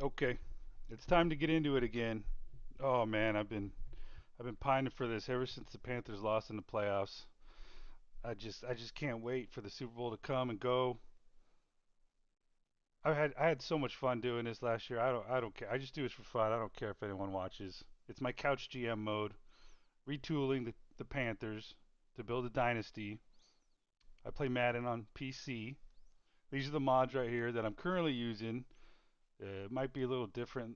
Okay, it's time to get into it again. Oh man, I've been pining for this ever since the Panthers lost in the playoffs. I just can't wait for the Super Bowl to come and go. I had so much fun doing this last year. I don't care. I just do this for fun. I don't care if anyone watches. It's my couch GM mode, retooling the Panthers to build a dynasty. I play Madden on PC. These are the mods right here that I'm currently using. It might be a little different,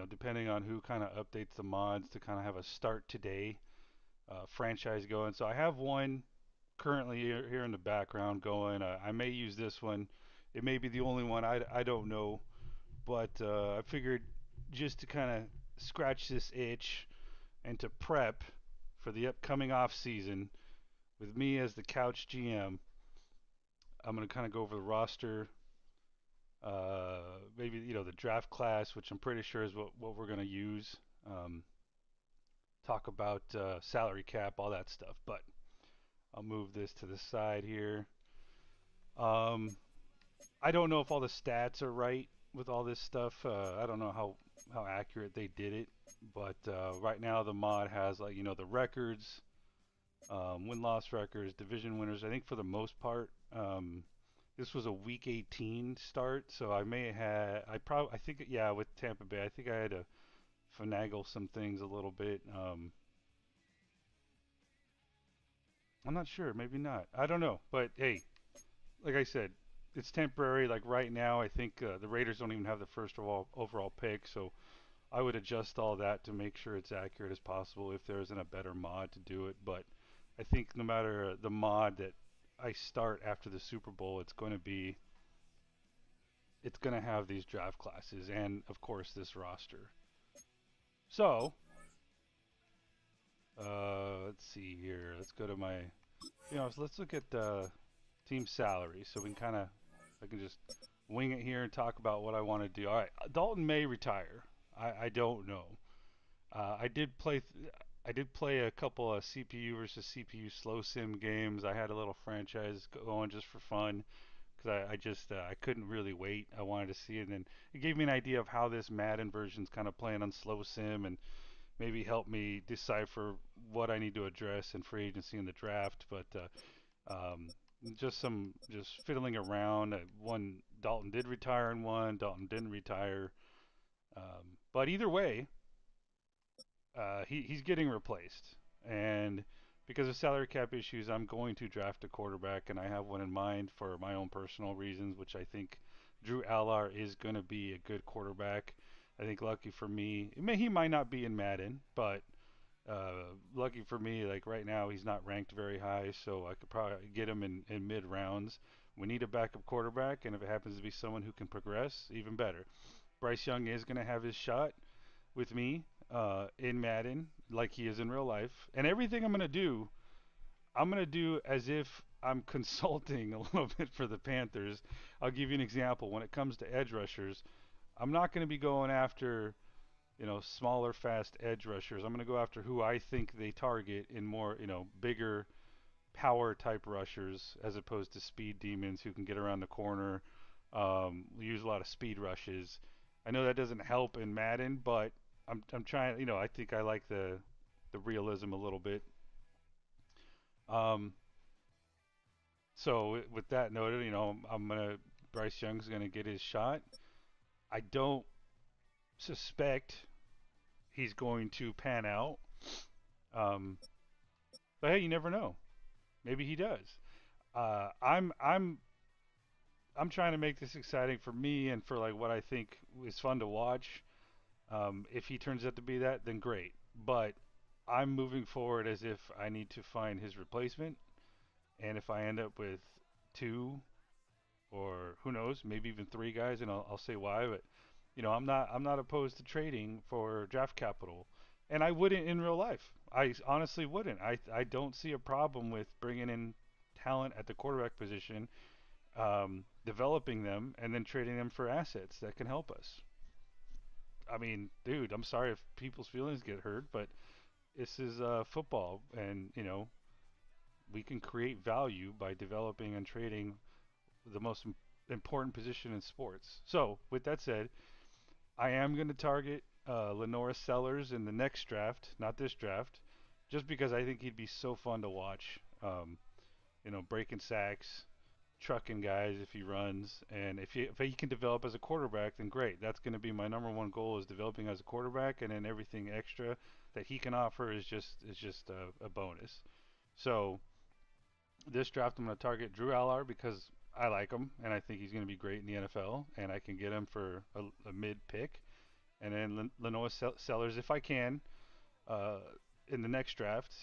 depending on who kind of updates the mods to kind of have a start today franchise going. So I have one currently here in the background going. I may use this one. It may be the only one. I don't know. But I figured just to kind of scratch this itch and to prep for the upcoming off season with me as the couch GM, I'm going to kind of go over the roster, maybe the draft class, which I'm pretty sure is what we're going to use. Um, Talk about salary cap, all that stuff. But I'll move this to the side here. Um, I don't know if all the stats are right with all this stuff. I don't know how accurate they did it, but right now the mod has like the records, win loss records, division winners. I think for the most part, this was a week 18 start, so I think yeah with Tampa Bay I think I had to finagle some things a little bit. I'm not sure, maybe not. I don't know, but hey, like I said, it's temporary. Like right now, I think the Raiders don't even have the first overall pick, so I would adjust all that to make sure it's accurate as possible if there isn't a better mod to do it. But I think no matter the mod that I start after the Super Bowl, it's going to have these draft classes and of course this roster. So let's see here. Let's go to my so let's look at team salary so we can kind of I can just wing it here and talk about what I want to do. All right, Dalton may retire. I don't know. I did play. I did play a couple of CPU versus CPU slow sim games. I had a little franchise going just for fun because I just I couldn't really wait. I wanted to see it, and then it gave me an idea of how this Madden version's kind of playing on slow sim, and maybe help me decipher what I need to address in free agency and the draft. But just fiddling around. One Dalton did retire, and one Dalton didn't retire. But either way, he's getting replaced, and because of salary cap issues, I'm going to draft a quarterback, and I have one in mind for my own personal reasons, which I think Drew Allar is going to be a good quarterback. I think lucky for me, he might not be in Madden, but lucky for me, like right now, he's not ranked very high, so I could probably get him in mid rounds. We need a backup quarterback, and if it happens to be someone who can progress, even better. Bryce Young is going to have his shot with me in Madden, like he is in real life. And everything I'm going to do as if I'm consulting a little bit for the Panthers. I'll give you an example. When it comes to edge rushers, I'm not going to be going after smaller, fast edge rushers. I'm going to go after who I think they target in more, bigger power type rushers as opposed to speed demons who can get around the corner. Use a lot of speed rushes. I know that doesn't help in Madden, but I'm trying. I think I like the realism a little bit. Um, so with that noted, I'm gonna Bryce Young's gonna get his shot. I don't suspect he's going to pan out. Um, but hey, you never know. Maybe he does. Uh, I'm I'm I'm trying to make this exciting for me and for like what I think is fun to watch. If he turns out to be that, then great. But I'm moving forward as if I need to find his replacement, and if I end up with two or who knows, maybe even three guys, and I'll say why. But I'm not opposed to trading for draft capital, and I wouldn't in real life. I honestly wouldn't. I don't see a problem with bringing in talent at the quarterback position, developing them, and then trading them for assets that can help us. I mean, dude, I'm sorry if people's feelings get hurt, but this is football, and we can create value by developing and trading the most important position in sports. So, with that said, I am going to target Lenora Sellers in the next draft, not this draft, just because I think he'd be so fun to watch. Breaking sacks, trucking guys if he runs, and if he can develop as a quarterback, then great. That's going to be my number one goal is developing as a quarterback, and then everything extra that he can offer is just a bonus. So this draft, I'm going to target Drew Aller because I like him and I think he's going to be great in the NFL, and I can get him for a mid pick. And then Lenoa Sellers, if I can, uh, in the next draft.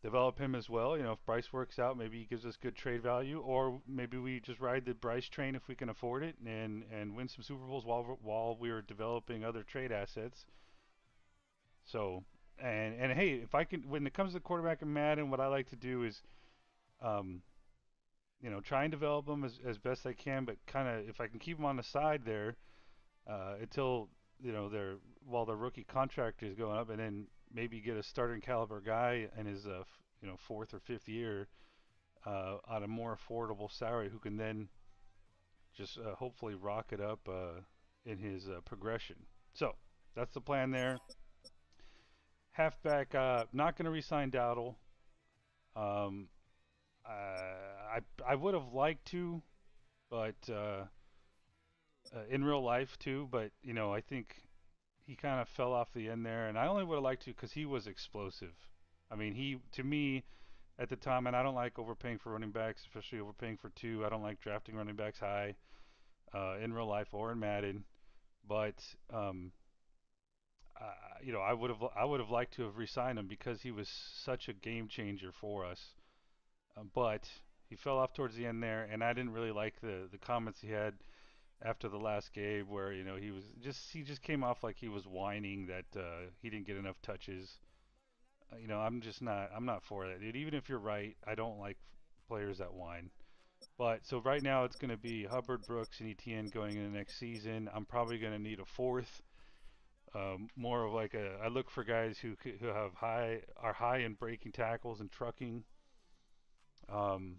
Develop him as well. If Bryce works out, maybe he gives us good trade value, or maybe we just ride the Bryce train if we can afford it, and win some Super Bowls while we're developing other trade assets. So, and hey, if I can, when it comes to quarterback and Madden, what I like to do is, um, try and develop them as best I can, but kind of if I can keep them on the side there until they're while their rookie contract is going up, and then maybe get a starting caliber guy in his fourth or fifth year on a more affordable salary who can then just hopefully rocket up in his progression. So that's the plan there. Halfback, not going to re-sign Dowdle. Um, I would have liked to, but in real life too. But I think he kind of fell off the end there, and I only would have liked to because he was explosive. I mean, he to me at the time, and I don't like overpaying for running backs, especially overpaying for two. I don't like drafting running backs high in real life or in Madden. But uh, I would have liked to have re-signed him because he was such a game changer for us. But he fell off towards the end there, and I didn't really like the comments he had after the last game, where he just came off like he was whining that he didn't get enough touches. I'm not for that, dude. Even if you're right, I don't like players that whine. But so right now it's going to be Hubbard, Brooks, and Etienne going into next season. I'm probably going to need a fourth. More of like I look for guys who are high in breaking tackles and trucking. Um,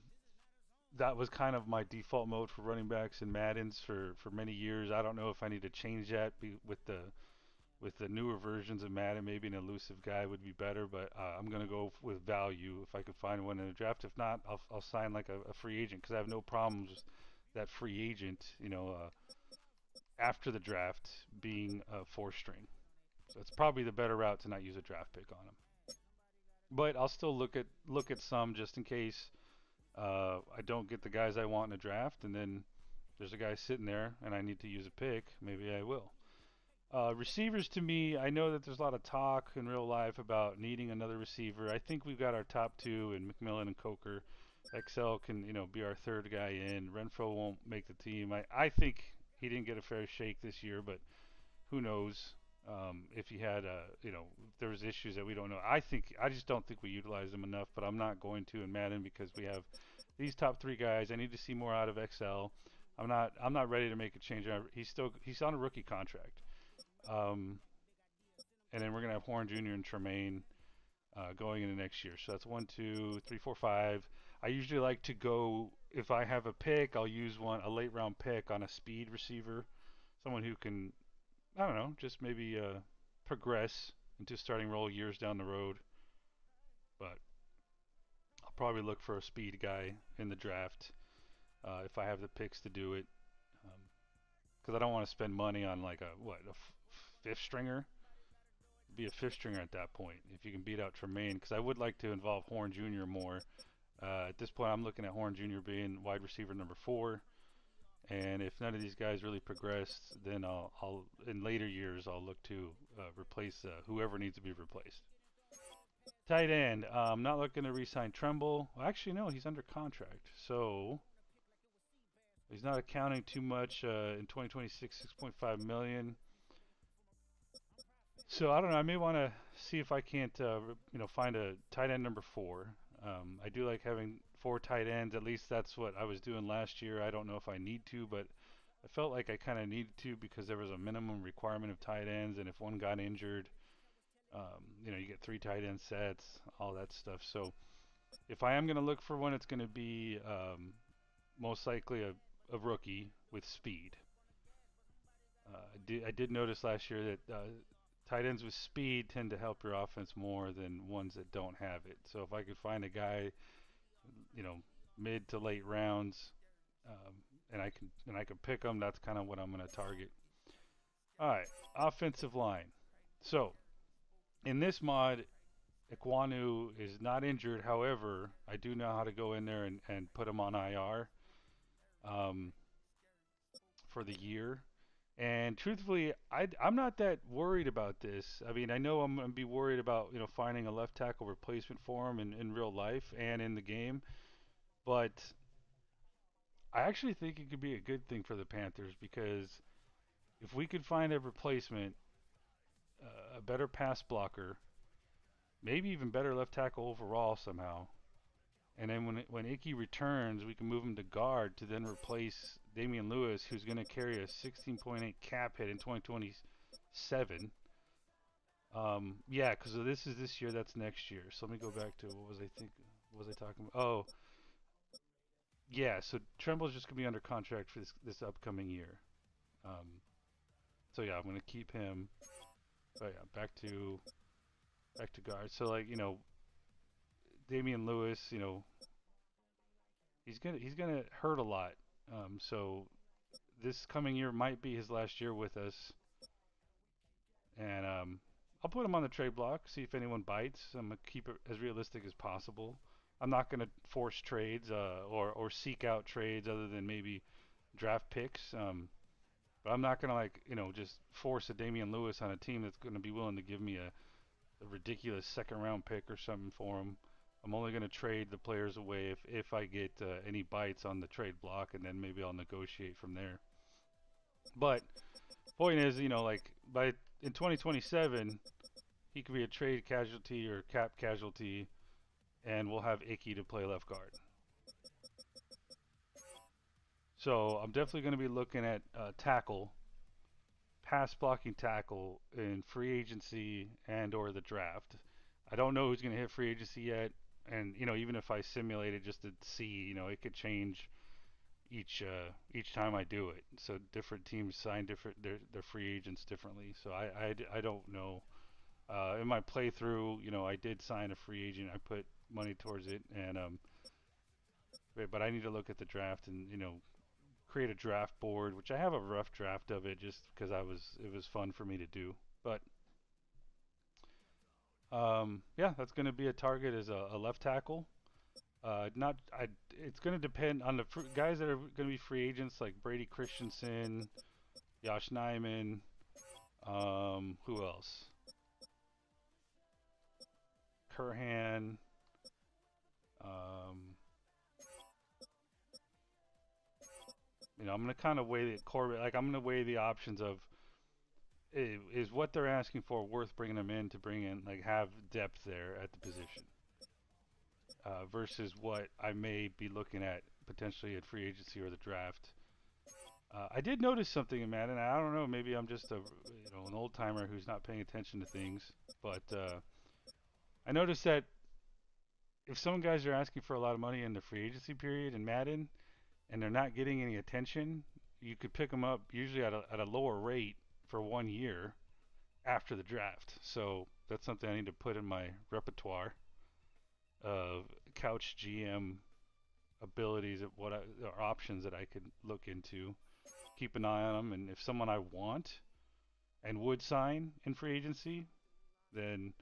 that was kind of my default mode for running backs in Madden's for many years. I don't know if I need to change that with the newer versions of Madden. Maybe an elusive guy would be better, but I'm gonna go with value if I could find one in the draft. If not, I'll sign like a free agent because I have no problems that free agent, after the draft being a four string. So it's probably the better route to not use a draft pick on him. But I'll still look at some just in case I don't get the guys I want in a draft, and then there's a guy sitting there and I need to use a pick. Maybe I will. Receivers to me, I know that there's a lot of talk in real life about needing another receiver. I think we've got our top two in McMillan and Coker. XL can, be our third guy in. Renfro won't make the team. I think he didn't get a fair shake this year, but who knows if he had, if there was issues that we don't know. I just don't think we utilized him enough, but I'm not going to in Madden because we have these top three guys. I need to see more out of XL. I'm not ready to make a change. He's on a rookie contract. Um, and then we're gonna have Horn Jr. and Tremaine going into next year. So that's 1, 2, 3, 4, 5. I usually like to go if I have a pick, I'll use a late round pick on a speed receiver, someone who can, I don't know, just maybe progress into starting role years down the road. But I'll probably look for a speed guy in the draft if I have the picks to do it, because I don't want to spend money on like a fifth stringer. Be a fifth stringer at that point if you can beat out Tremaine, because I would like to involve Horn Jr. more. At this point, I'm looking at Horn Jr. being wide receiver number four, and if none of these guys really progress, then I'll in later years I'll look to replace whoever needs to be replaced. Tight end, I'm not looking to re-sign Tremble. Well, actually, no, he's under contract, so he's not accounting too much in 2026. 6.5 million. So I don't know. I may want to see if I can't, find a tight end number four. I do like having four tight ends. At least that's what I was doing last year. I don't know if I need to, but I felt like I kind of needed to because there was a minimum requirement of tight ends, and if one got injured, you get three tight end sets, all that stuff. So if I am going to look for one, it's going to be most likely a rookie with speed. I did notice last year that tight ends with speed tend to help your offense more than ones that don't have it. So if I could find a guy, you know, mid to late rounds, um, and I can pick them, that's kind of what I'm going to target. All right, offensive line. So in this mod, Iquanu is not injured. However, I do know how to go in there and put him on IR um, for the year. And truthfully, I'm not that worried about this. I mean, I know I'm going to be worried about, finding a left tackle replacement for him in real life and in the game. But I actually think it could be a good thing for the Panthers because if we could find a replacement, a better pass blocker, maybe even better left tackle overall somehow, and then when Icky returns, we can move him to guard to then replace Damian Lewis, who's going to carry a 16.8 cap hit in 2027. Yeah, because this is this year, that's next year. So let me go back to what was I talking about? Oh, yeah. So Tremble's just gonna be under contract for this upcoming year. Um, so yeah, I'm gonna keep him. But yeah, back to guard. So like Damian Lewis, he's gonna hurt a lot. So this coming year might be his last year with us, and I'll put him on the trade block, see if anyone bites. I'm gonna keep it as realistic as possible. I'm not gonna force trades or seek out trades other than maybe draft picks. But I'm not gonna just force a Damian Lewis on a team that's gonna be willing to give me a ridiculous second round pick or something for him. I'm only gonna trade the players away if I get any bites on the trade block, and then maybe I'll negotiate from there. But point is, like by in 2027, he could be a trade casualty or cap casualty, and we'll have Icky to play left guard. So I'm definitely going to be looking at tackle, pass blocking tackle in free agency and or the draft. I don't know who's going to hit free agency yet, and even if I simulate it just to see, it could change each time I do it. So different teams sign their free agents differently. So I don't know. In my playthrough, I did sign a free agent. I put money towards it, and but I need to look at the draft and create a draft board, which I have a rough draft of it just because it was fun for me to do. But yeah, that's going to be a target as a left tackle. Not I. It's going to depend on the guys that are going to be free agents, like Brady Christensen, Josh Nyman. Who else? Curhan. Um, I'm going to kind of weigh the Corbett. Like I'm going to weigh the options of is what they're asking for worth bringing them in to bring in like have depth there at the position versus what I may be looking at potentially at free agency or the draft. I did notice something in Madden. I don't know, maybe I'm just an old timer who's not paying attention to things, but I noticed that if some guys are asking for a lot of money in the free agency period in Madden and they're not getting any attention, you could pick them up usually at a lower rate for 1 year after the draft. So that's something I need to put in my repertoire of couch GM abilities of or options that I could look into. Keep an eye on them, and if someone I want and would sign in free agency, then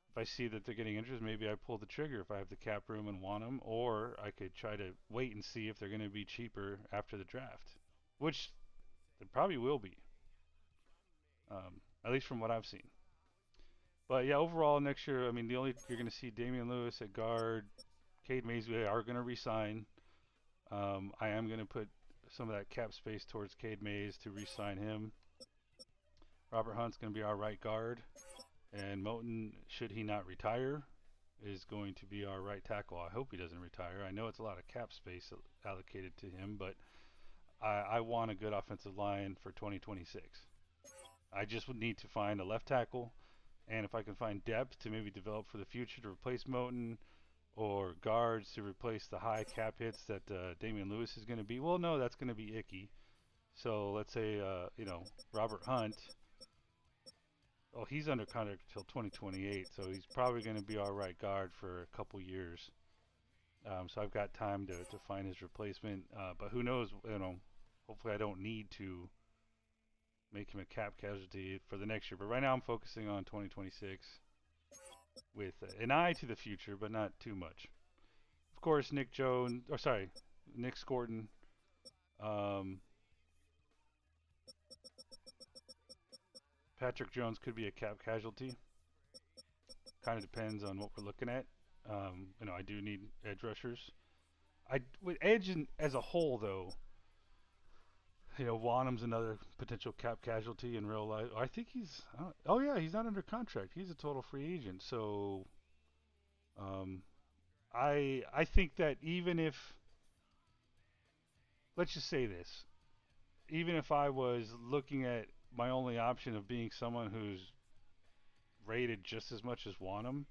if I see that they're getting interest, maybe I pull the trigger if I have the cap room and want them, or I could try to wait and see if they're going to be cheaper after the draft, which they probably will be, at least from what I've seen. But yeah, overall next year, I mean, you're going to see Damian Lewis at guard, Cade Mays are going to resign. I am going to put some of that cap space towards Cade Mays to re-sign him. Robert Hunt's going to be our right guard, and Moten, should he not retire, is going to be our right tackle. I hope he doesn't retire. I know it's a lot of cap space allocated to him, but I want a good offensive line for 2026. I just would need to find a left tackle, and if I can find depth to maybe develop for the future to replace Moten, or guards to replace the high cap hits that Damian Lewis is going to be. Well, no, that's going to be Icky. So let's say, Robert Hunt. Oh, he's under contract until 2028, so he's probably going to be our right guard for a couple years. So I've got time to find his replacement. But who knows? Hopefully I don't need to make him a cap casualty for the next year. But right now I'm focusing on 2026 with an eye to the future, but not too much. Of course, Nick Scorton. Um, Patrick Jones could be a cap casualty. Kind of depends on what we're looking at. I do need edge rushers. I with edge as a whole though. Wanham's another potential cap casualty in real life. I think oh yeah, he's not under contract. He's a total free agent. So um, I think that even if, let's just say this, even if I was looking at my only option of being someone who's rated just as much as Wanham,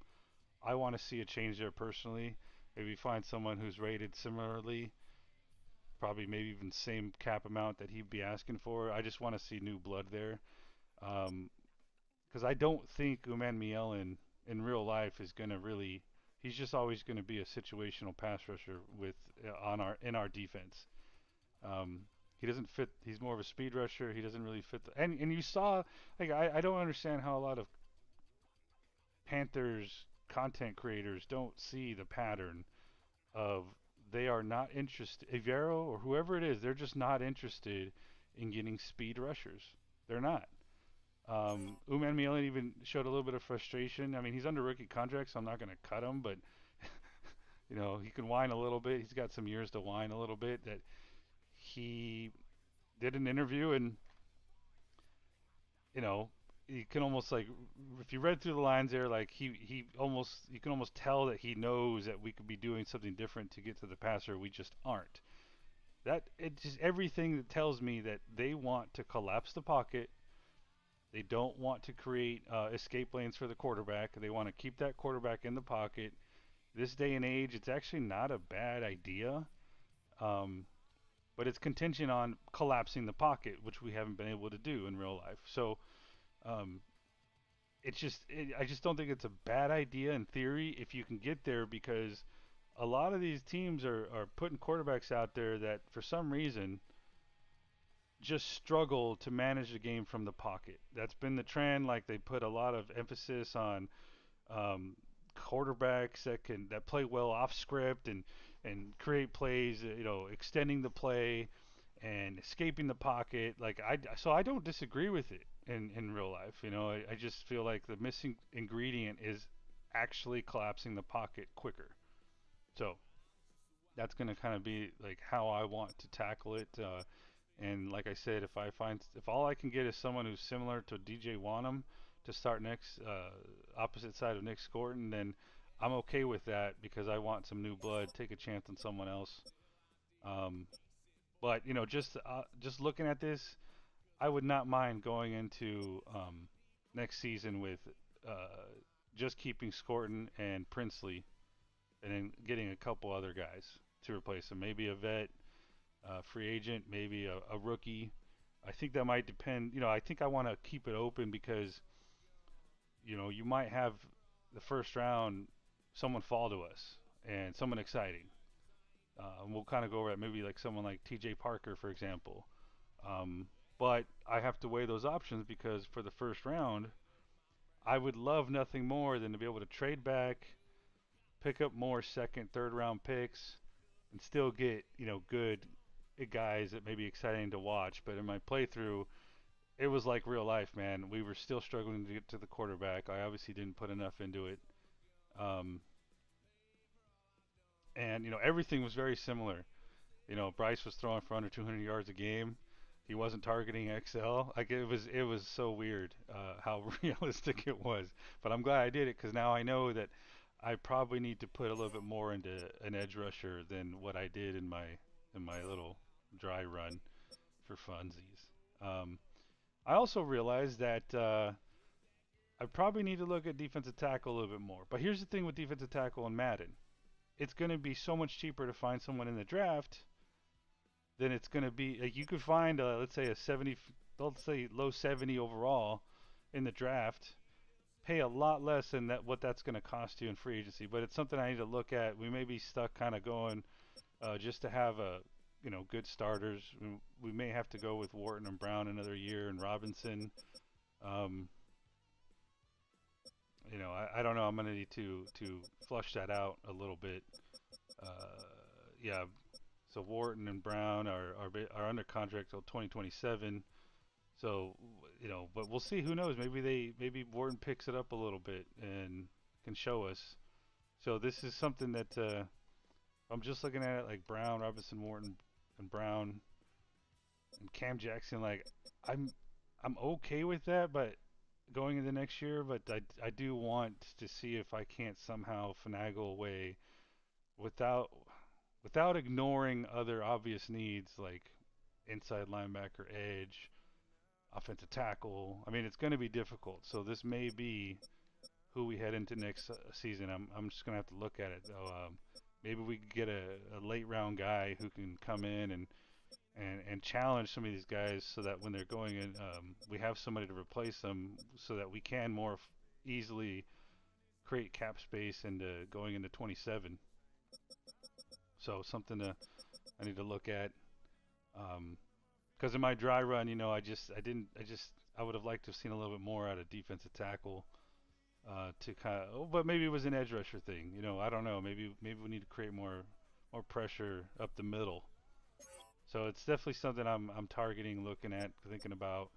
I want to see a change there personally. Maybe find someone who's rated similarly, probably maybe even same cap amount that he'd be asking for. I just want to see new blood there. Because I don't think Uman Mielen in real life is going to really. He's just always going to be a situational pass rusher with on our in our defense. Um, he doesn't fit. He's more of a speed rusher. He doesn't really fit. And you saw, like, I don't understand how a lot of Panthers content creators don't see the pattern of they are not interested. Ivero or whoever it is, they're just not interested in getting speed rushers. They're not. Uman Mielen even showed a little bit of frustration. I mean, he's under rookie contract, so I'm not going to cut him, but he can whine a little bit. He's got some years to whine a little bit. That he did an interview, and you know, you can almost, like, if you read through the lines there, like he almost, you can almost tell that he knows that we could be doing something different to get to the passer. We just aren't. That it just everything that tells me that they want to collapse the pocket. They don't want to create escape lanes for the quarterback. They want to keep that quarterback in the pocket. This day and age, it's actually not a bad idea, um, but it's contingent on collapsing the pocket, which we haven't been able to do in real life. So um, I just don't think it's a bad idea in theory if you can get there, because a lot of these teams are putting quarterbacks out there that for some reason just struggle to manage the game from the pocket. That's been the trend. Like, they put a lot of emphasis on um, quarterbacks that play well off script and create plays. Extending the play and escaping the pocket. So I don't disagree with it in real life. I just feel like the missing ingredient is actually collapsing the pocket quicker. So that's going to kind of be like how I want to tackle it. And like I said, if all I can get is someone who's similar to DJ Wanham to start next, opposite side of Nick Scorton, then I'm okay with that because I want some new blood. Take a chance on someone else. Um, but just looking at this, I would not mind going into next season with uh, just keeping Scorton and Princely, and then getting a couple other guys to replace him. Maybe a vet, free agent, maybe a rookie. I think that might depend. I think I want to keep it open because you might have the first round someone fall to us and someone exciting. And we'll kind of go over that. Maybe like someone like T.J. Parker, for example. Um, but I have to weigh those options because for the first round, I would love nothing more than to be able to trade back, pick up more second, third round picks, and still get good guys that may be exciting to watch. But in my playthrough, it was like real life, man. We were still struggling to get to the quarterback. I obviously didn't put enough into it, um, and everything was very similar. Bryce was throwing for under 200 yards a game. He wasn't targeting XL. Like, it was so weird how realistic it was. But I'm glad I did it because now I know that I probably need to put a little bit more into an edge rusher than what I did in my little dry run for funsies. Um, I also realized that I probably need to look at defensive tackle a little bit more. But here's the thing with defensive tackle in Madden: it's going to be so much cheaper to find someone in the draft then it's going to be like you could find let's say a 70, let's say low 70 overall in the draft, pay a lot less than that what that's going to cost you in free agency. But it's something I need to look at. We may be stuck kind of going just to have a good starters. We may have to go with Wharton and Brown another year and Robinson. Um, I don't know. I'm gonna need to flush that out a little bit. Uh, yeah. So Wharton and Brown are under contract till 2027. So but we'll see. Who knows? Maybe Wharton picks it up a little bit and can show us. So this is something that I'm just looking at it like Brown, Robinson, Wharton, and Brown and Cam Jackson. Like I'm I'm okay with that, but going into next year, but I do want to see if I can't somehow finagle away without without ignoring other obvious needs like inside linebacker, edge, offensive tackle. I mean, it's going to be difficult. So this may be who we head into next season. I'm just going to have to look at it though. Maybe we could get a late round guy who can come in and challenge some of these guys so that when they're going in, we have somebody to replace them so that we can more easily create cap space into going into 27. So something I need to look at. Because in my dry run, I would have liked to have seen a little bit more out of defensive tackle to kind of, oh, but maybe it was an edge rusher thing. I don't know. Maybe we need to create more pressure up the middle. So it's definitely something I'm targeting, looking at, thinking about.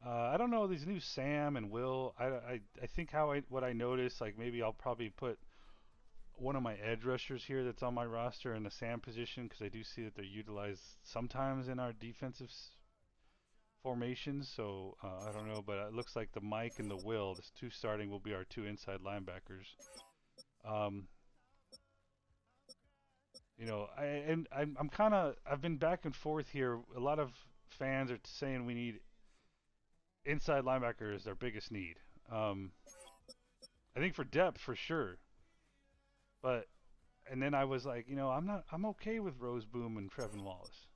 I don't know these new Sam and Will. I think what I noticed, like maybe I'll probably put one of my edge rushers here that's on my roster in the Sam position because I do see that they're utilized sometimes in our defensive formations. So I don't know, but it looks like the Mike and the Will, the two starting, will be our two inside linebackers. Um, I'm kind of I've been back and forth here. A lot of fans are saying we need inside linebacker is their biggest need. Um, I think for depth for sure, but and then I was like, I'm okay with Rose Boom and Trevin Wallace,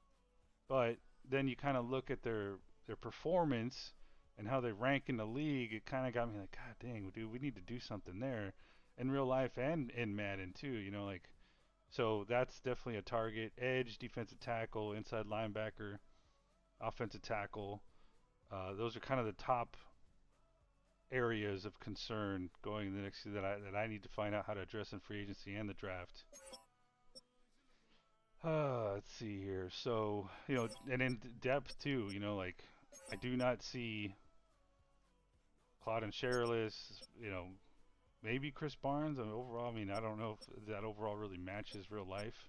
but then you kind of look at their performance and how they rank in the league. It kind of got me like, God dang, dude, we need to do something there in real life and in Madden too. Like so that's definitely a target. Edge, defensive tackle, inside linebacker, offensive tackle. Those are kind of the top areas of concern going in the next year that I need to find out how to address in free agency and the draft. Let's see here. So, and in depth too, like I do not see Claude and Sherrillis, maybe Chris Barnes. I mean, overall, I mean, I don't know if that overall really matches real life.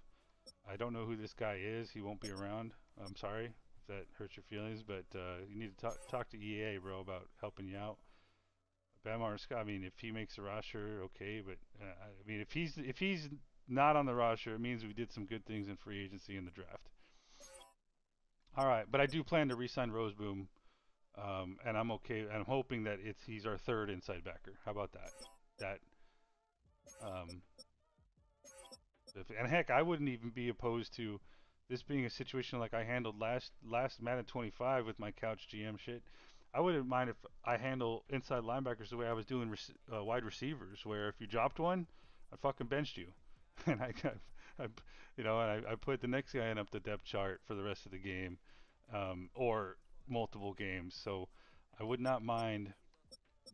I don't know who this guy is. He won't be around. I'm sorry if that hurts your feelings, but you need to talk to EA, bro, about helping you out. Bamar Scott. I mean, if he makes the roster, okay. But I mean, if he's not on the roster, it means we did some good things in free agency and the draft. All right, but I do plan to re-sign Roseboom, and I'm okay. And I'm hoping that he's our third inside backer. How about that? That um, and heck, I wouldn't even be opposed to this being a situation like I handled last Madden 25 with my couch GM shit. I wouldn't mind if I handle inside linebackers the way I was doing wide receivers, where if you dropped one, I fucking benched you, and I and I put the next guy in up the depth chart for the rest of the game, or multiple games. So I would not mind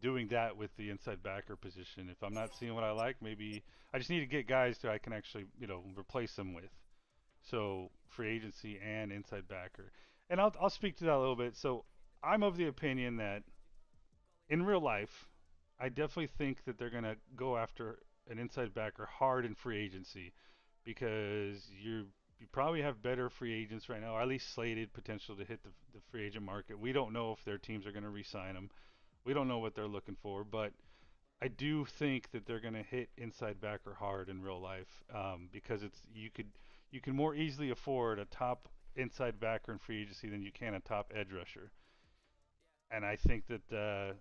doing that with the inside backer position. If I'm not seeing what I like, maybe I just need to get guys that I can actually, replace them with. So free agency and inside backer. And I'll speak to that a little bit. So I'm of the opinion that in real life, I definitely think that they're gonna go after an inside backer hard in free agency because you probably have better free agents right now, or at least slated potential to hit the free agent market. We don't know if their teams are going to re-sign them. We don't know what they're looking for, but I do think that they're going to hit inside backer hard in real life because you can more easily afford a top inside backer in free agency than you can a top edge rusher. And I think that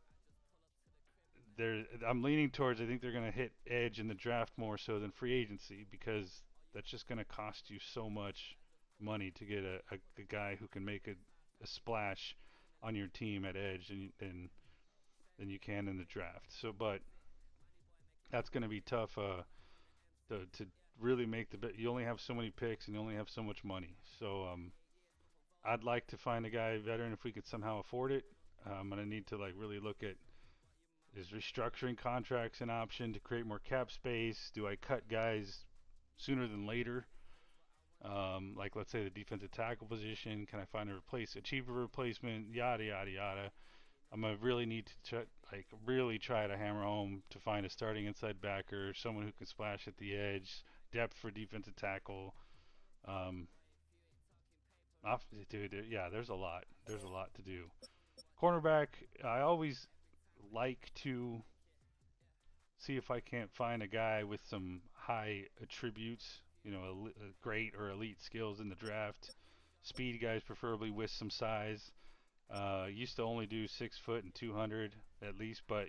I'm leaning towards I think they're going to hit edge in the draft more so than free agency because that's just going to cost you so much money to get a guy who can make a splash on your team at edge than you can in the draft. So, but that's going to be tough to really make the bet. You only have so many picks and you only have so much money. So I'd like to find a guy veteran if we could somehow afford it. I'm going to need to like really look at is restructuring contracts an option to create more cap space? Do I cut guys sooner than later? Like let's say the defensive tackle position, can I find a cheaper replacement? Yada yada yada. I'm gonna really need to really try to hammer home to find a starting inside backer, someone who can splash at the edge, depth for defensive tackle. Um, dude, yeah, there's a lot. There's a lot to do. Cornerback, I always like to see if I can't find a guy with some high attributes, great or elite skills in the draft. Speed guys, preferably with some size. Used to only do 6 foot and 200 at least, but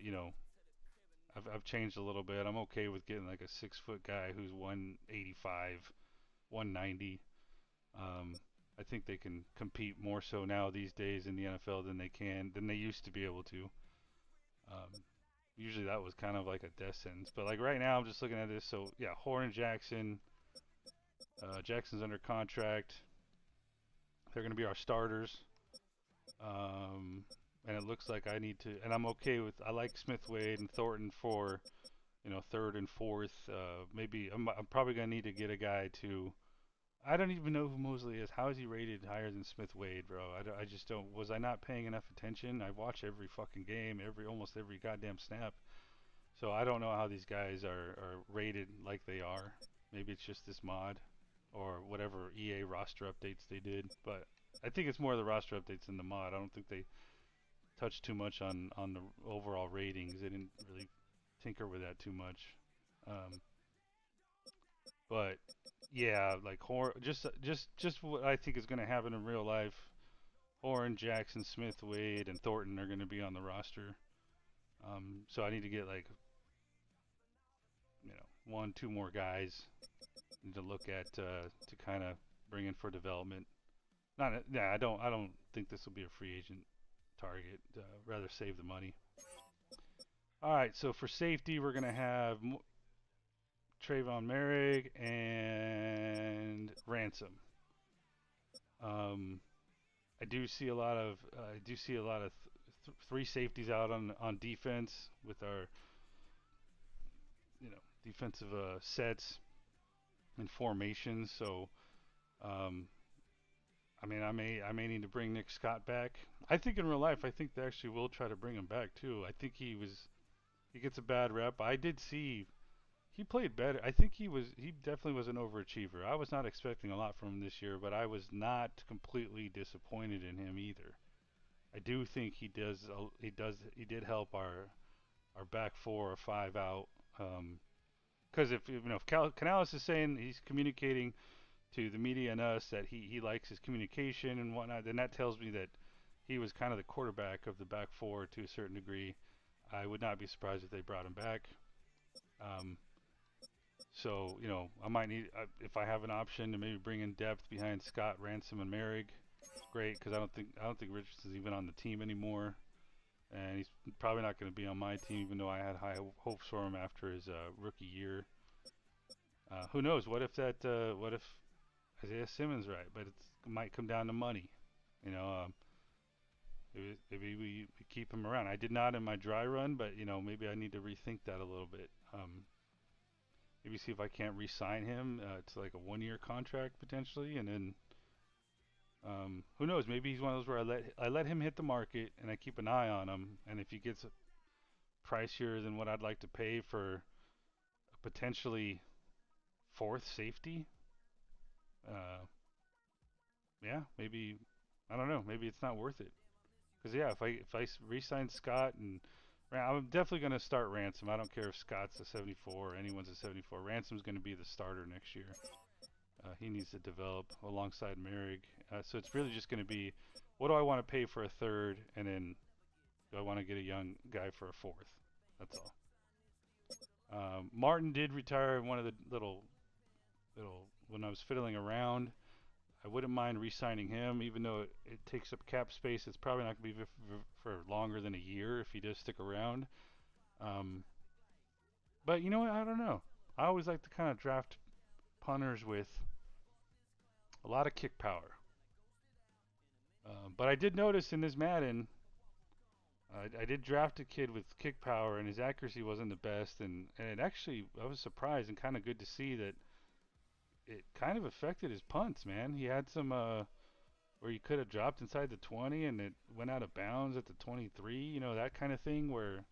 I've changed a little bit. I'm okay with getting like a 6 foot guy who's 185, 190. Um, I think they can compete more so now these days in the NFL than they used to be able to. Um, Usually that was kind of like a death sentence, but like right now I'm just looking at this. So yeah, Horn and Jackson. Jackson's under contract. They're going to be our starters. Um, and it looks like I need to, and I'm okay with. I like Smith Wade and Thornton for, third and fourth. Maybe I'm probably gonna need to get a guy to. I don't even know who Mosley is. How is he rated higher than Smith Wade, bro? I just don't. Was I not paying enough attention? I watch every fucking game, almost every goddamn snap. So I don't know how these guys are rated like they are. Maybe it's just this mod or whatever EA roster updates they did. But I think it's more the roster updates than the mod. I don't think they touched too much on the overall ratings. They didn't really tinker with that too much. Um, but yeah, like just what I think is going to happen in real life. Horn, Jackson, Smith, Wade, and Thornton are going to be on the roster. So I need to get like one, two more guys to look at to kind of bring in for development. Not yeah, I don't think this will be a free agent target. Rather save the money. All right, so for safety, we're gonna have Trayvon Merrick and Ransom. Um, I do see a lot of three safeties out on defense with our defensive sets and formations. So um, I may need to bring Nick Scott back. I think in real life, I think they actually will try to bring him back too. I think he gets a bad rep. I did see he played better. I think he definitely was an overachiever. I was not expecting a lot from him this year, but I was not completely disappointed in him either. I do think he did help our back four or five out. Because if Canales is saying he's communicating to the media and us that he likes his communication and whatnot, then that tells me that he was kind of the quarterback of the back four to a certain degree. I would not be surprised if they brought him back. Um, so I might need if I have an option to maybe bring in depth behind Scott, Ransom, and Merrick. Great, because I don't think Richardson's even on the team anymore, and he's probably not going to be on my team, even though I had high hopes for him after his rookie year. Who knows? What if Isaiah Simmons right? But it might come down to money. You know, maybe we keep him around. I did not in my dry run, but maybe I need to rethink that a little bit. Maybe see if I can't re-sign him to like a 1 year contract potentially, and then who knows? Maybe he's one of those where I let him hit the market and I keep an eye on him, and if he gets pricier than what I'd like to pay for a potentially fourth safety, uh, yeah, maybe I don't know. Maybe it's not worth it. Because yeah, if I re-sign Scott and I'm definitely going to start Ransom. I don't care if Scott's a 74 or anyone's a 74. Ransom's going to be the starter next year. He needs to develop alongside Merrick. So it's really just going to be, what do I want to pay for a third, and then do I want to get a young guy for a fourth? That's all. Martin did retire in one of the little when I was fiddling around. I wouldn't mind re-signing him, even though it takes up cap space. It's probably not going to be for longer than a year if he does stick around. Um, but you know what? I don't know. I always like to kind of draft punters with a lot of kick power. But I did notice in this Madden, I did draft a kid with kick power, and his accuracy wasn't the best, and it actually I was surprised and kind of good to see that it kind of affected his punts, man. He had some where he could have dropped inside the 20 and it went out of bounds at the 23, you know, that kind of thing where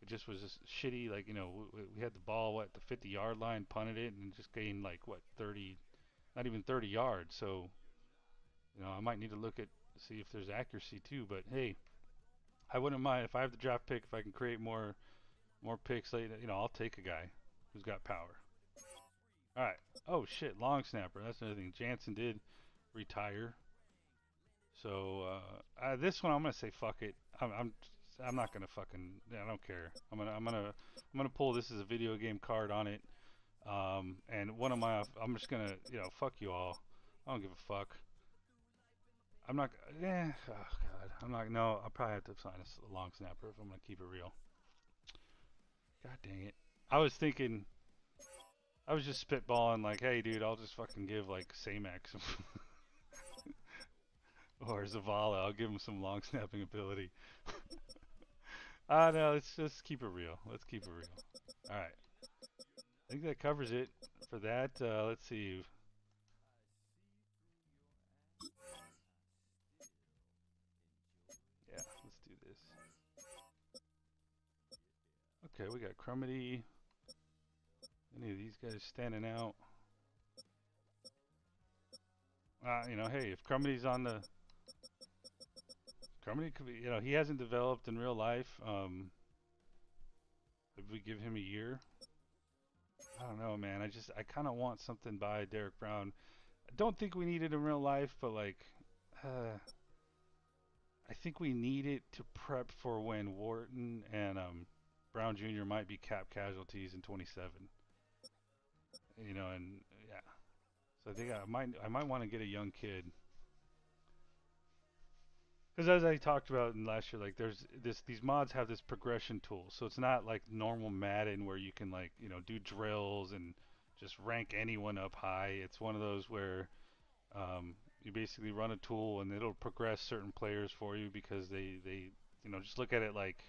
it just was just shitty. Like, you know, we had the ball, what, the 50-yard line, punted it, and just gained, like, what, 30, not even 30 yards. So, you know, I might need to look at, see if there's accuracy too. But hey, I wouldn't mind if I have the draft pick, if I can create more picks later, you know, I'll take a guy who's got power. All right. Oh, shit, long snapper. That's another thing. Jansen did retire. So this one I'm gonna say fuck it. I'm not gonna fucking. I don't care. I'm gonna pull this as a video game card on it. And one of my I'm just gonna fuck you all. I don't give a fuck. I'm not. Oh god. I'm not. No. I'll probably have to sign a long snapper if I'm gonna keep it real. God dang it. I was thinking. I was just spitballing like, hey dude, I'll just fucking give like Samax or Zavala. I'll give him some long snapping ability. No, let's just keep it real. Let's keep it real. All right. I think that covers it for that. Let's see. Yeah, let's do this. Okay, we got Crumity. Any of these guys standing out? You know, hey, if Crumity's on the Crumity could be, you know, he hasn't developed in real life. If we give him a year, I don't know, man. I kind of want something by Derek Brown. I don't think we need it in real life, but like, I think we need it to prep for when Wharton and Brown Jr. might be cap casualties in 27. You know, and yeah. So I think I might want to get a young kid. Because as I talked about in last year, like there's these mods have this progression tool, so it's not like normal Madden where you can like do drills and just rank anyone up high. It's one of those where you basically run a tool and it'll progress certain players for you because they just look at it like,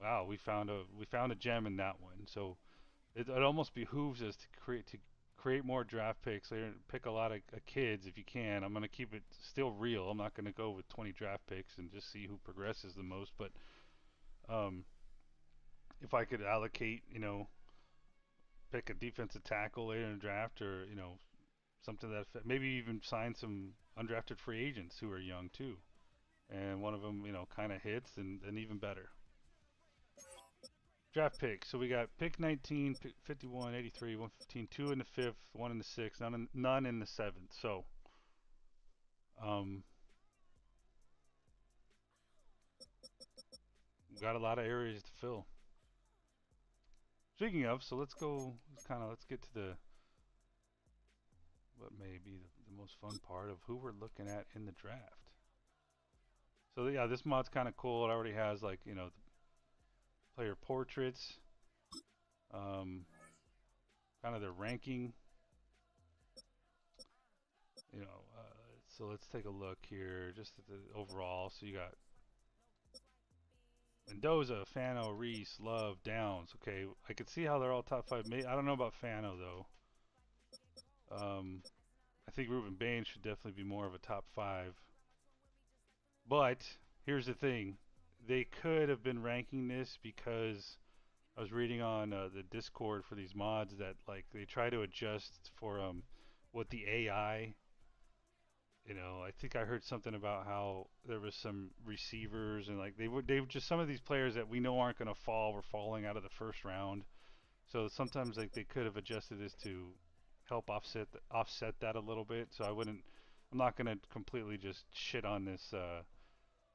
wow, we found a gem in that one. So it almost behooves us to create more draft picks. Pick a lot of kids if you can. I'm gonna keep it still real. I'm not gonna go with 20 draft picks and just see who progresses the most. But um, if I could allocate, pick a defensive tackle later in the draft, or something that maybe even sign some undrafted free agents who are young too, and one of them kind of hits, then even better. Draft picks. So we got pick 19, pick 51, 83, 115, 2 in the 5th, 1 in the 6th, none in the 7th. So, we got a lot of areas to fill. Speaking of, so let's get to what may be the most fun part of who we're looking at in the draft. So yeah, this mod's kind of cool. It already has like, the player portraits, kind of their ranking. So let's take a look here, just at the overall. So you got Mendoza, Fano, Reese, Love, Downs. Okay, I can see how they're all top 5. I don't know about Fano though. I think Ruben Bain should definitely be more of a top 5. But here's the thing. They could have been ranking this because I was reading on the Discord for these mods that like they try to adjust for what the AI. I think I heard something about how there was some receivers and like they would just some of these players that we know aren't going to fall were falling out of the first round. So sometimes like they could have adjusted this to help offset that a little bit. So I'm not going to completely just shit on this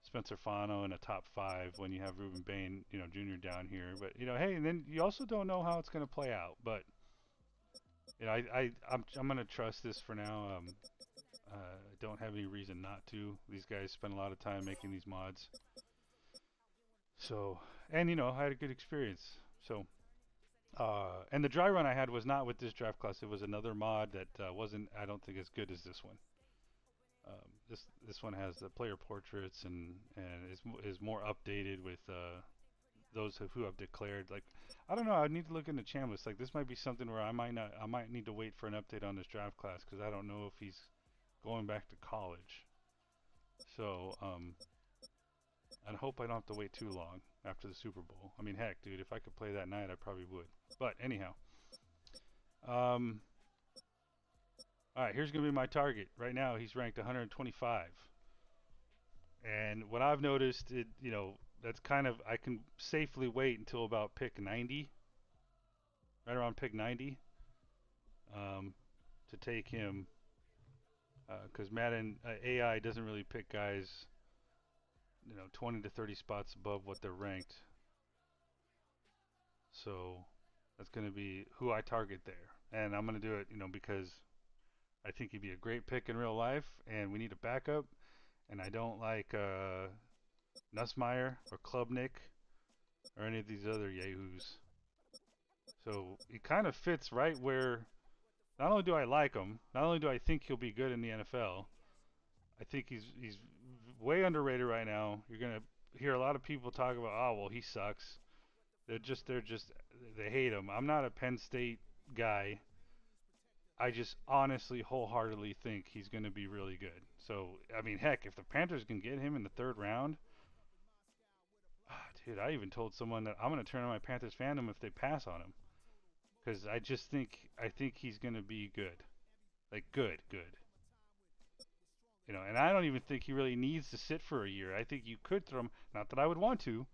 Spencer Fano in a top 5 when you have Ruben Bain, Jr. down here. But hey, and then you also don't know how it's going to play out. But I'm going to trust this for now. I don't have any reason not to. These guys spend a lot of time making these mods. So, and I had a good experience. So, and the dry run I had was not with this draft class. It was another mod that wasn't, I don't think, as good as this one. This one has the player portraits and is more updated with those who have declared. Like, I don't know. I need to look into Chambliss. Like, this might be something where I might need to wait for an update on this draft class because I don't know if he's going back to college. So, I hope I don't have to wait too long after the Super Bowl. I mean, heck, dude, if I could play that night, I probably would. But anyhow, all right, here's gonna be my target. Right now, he's ranked 125, and what I've noticed, that's kind of I can safely wait until about pick 90, right around pick 90, to take him, because Madden AI doesn't really pick guys, 20 to 30 spots above what they're ranked. So that's going to be who I target there. And I'm going to do it, because I think he'd be a great pick in real life, and we need a backup. And I don't like Nussmeier or Klubnik or any of these other yahoos. So he kind of fits right where not only do I like him, not only do I think he'll be good in the NFL, I think he's way underrated right now. You're going to hear a lot of people talk about, oh, well, he sucks. They hate him. I'm not a Penn State guy. I just honestly, wholeheartedly think he's going to be really good. So, I mean, heck, if the Panthers can get him in the third round, dude, I even told someone that I'm going to turn on my Panthers fandom if they pass on him, because I think he's going to be good, like good. And I don't even think he really needs to sit for a year. I think you could throw him. Not that I would want to.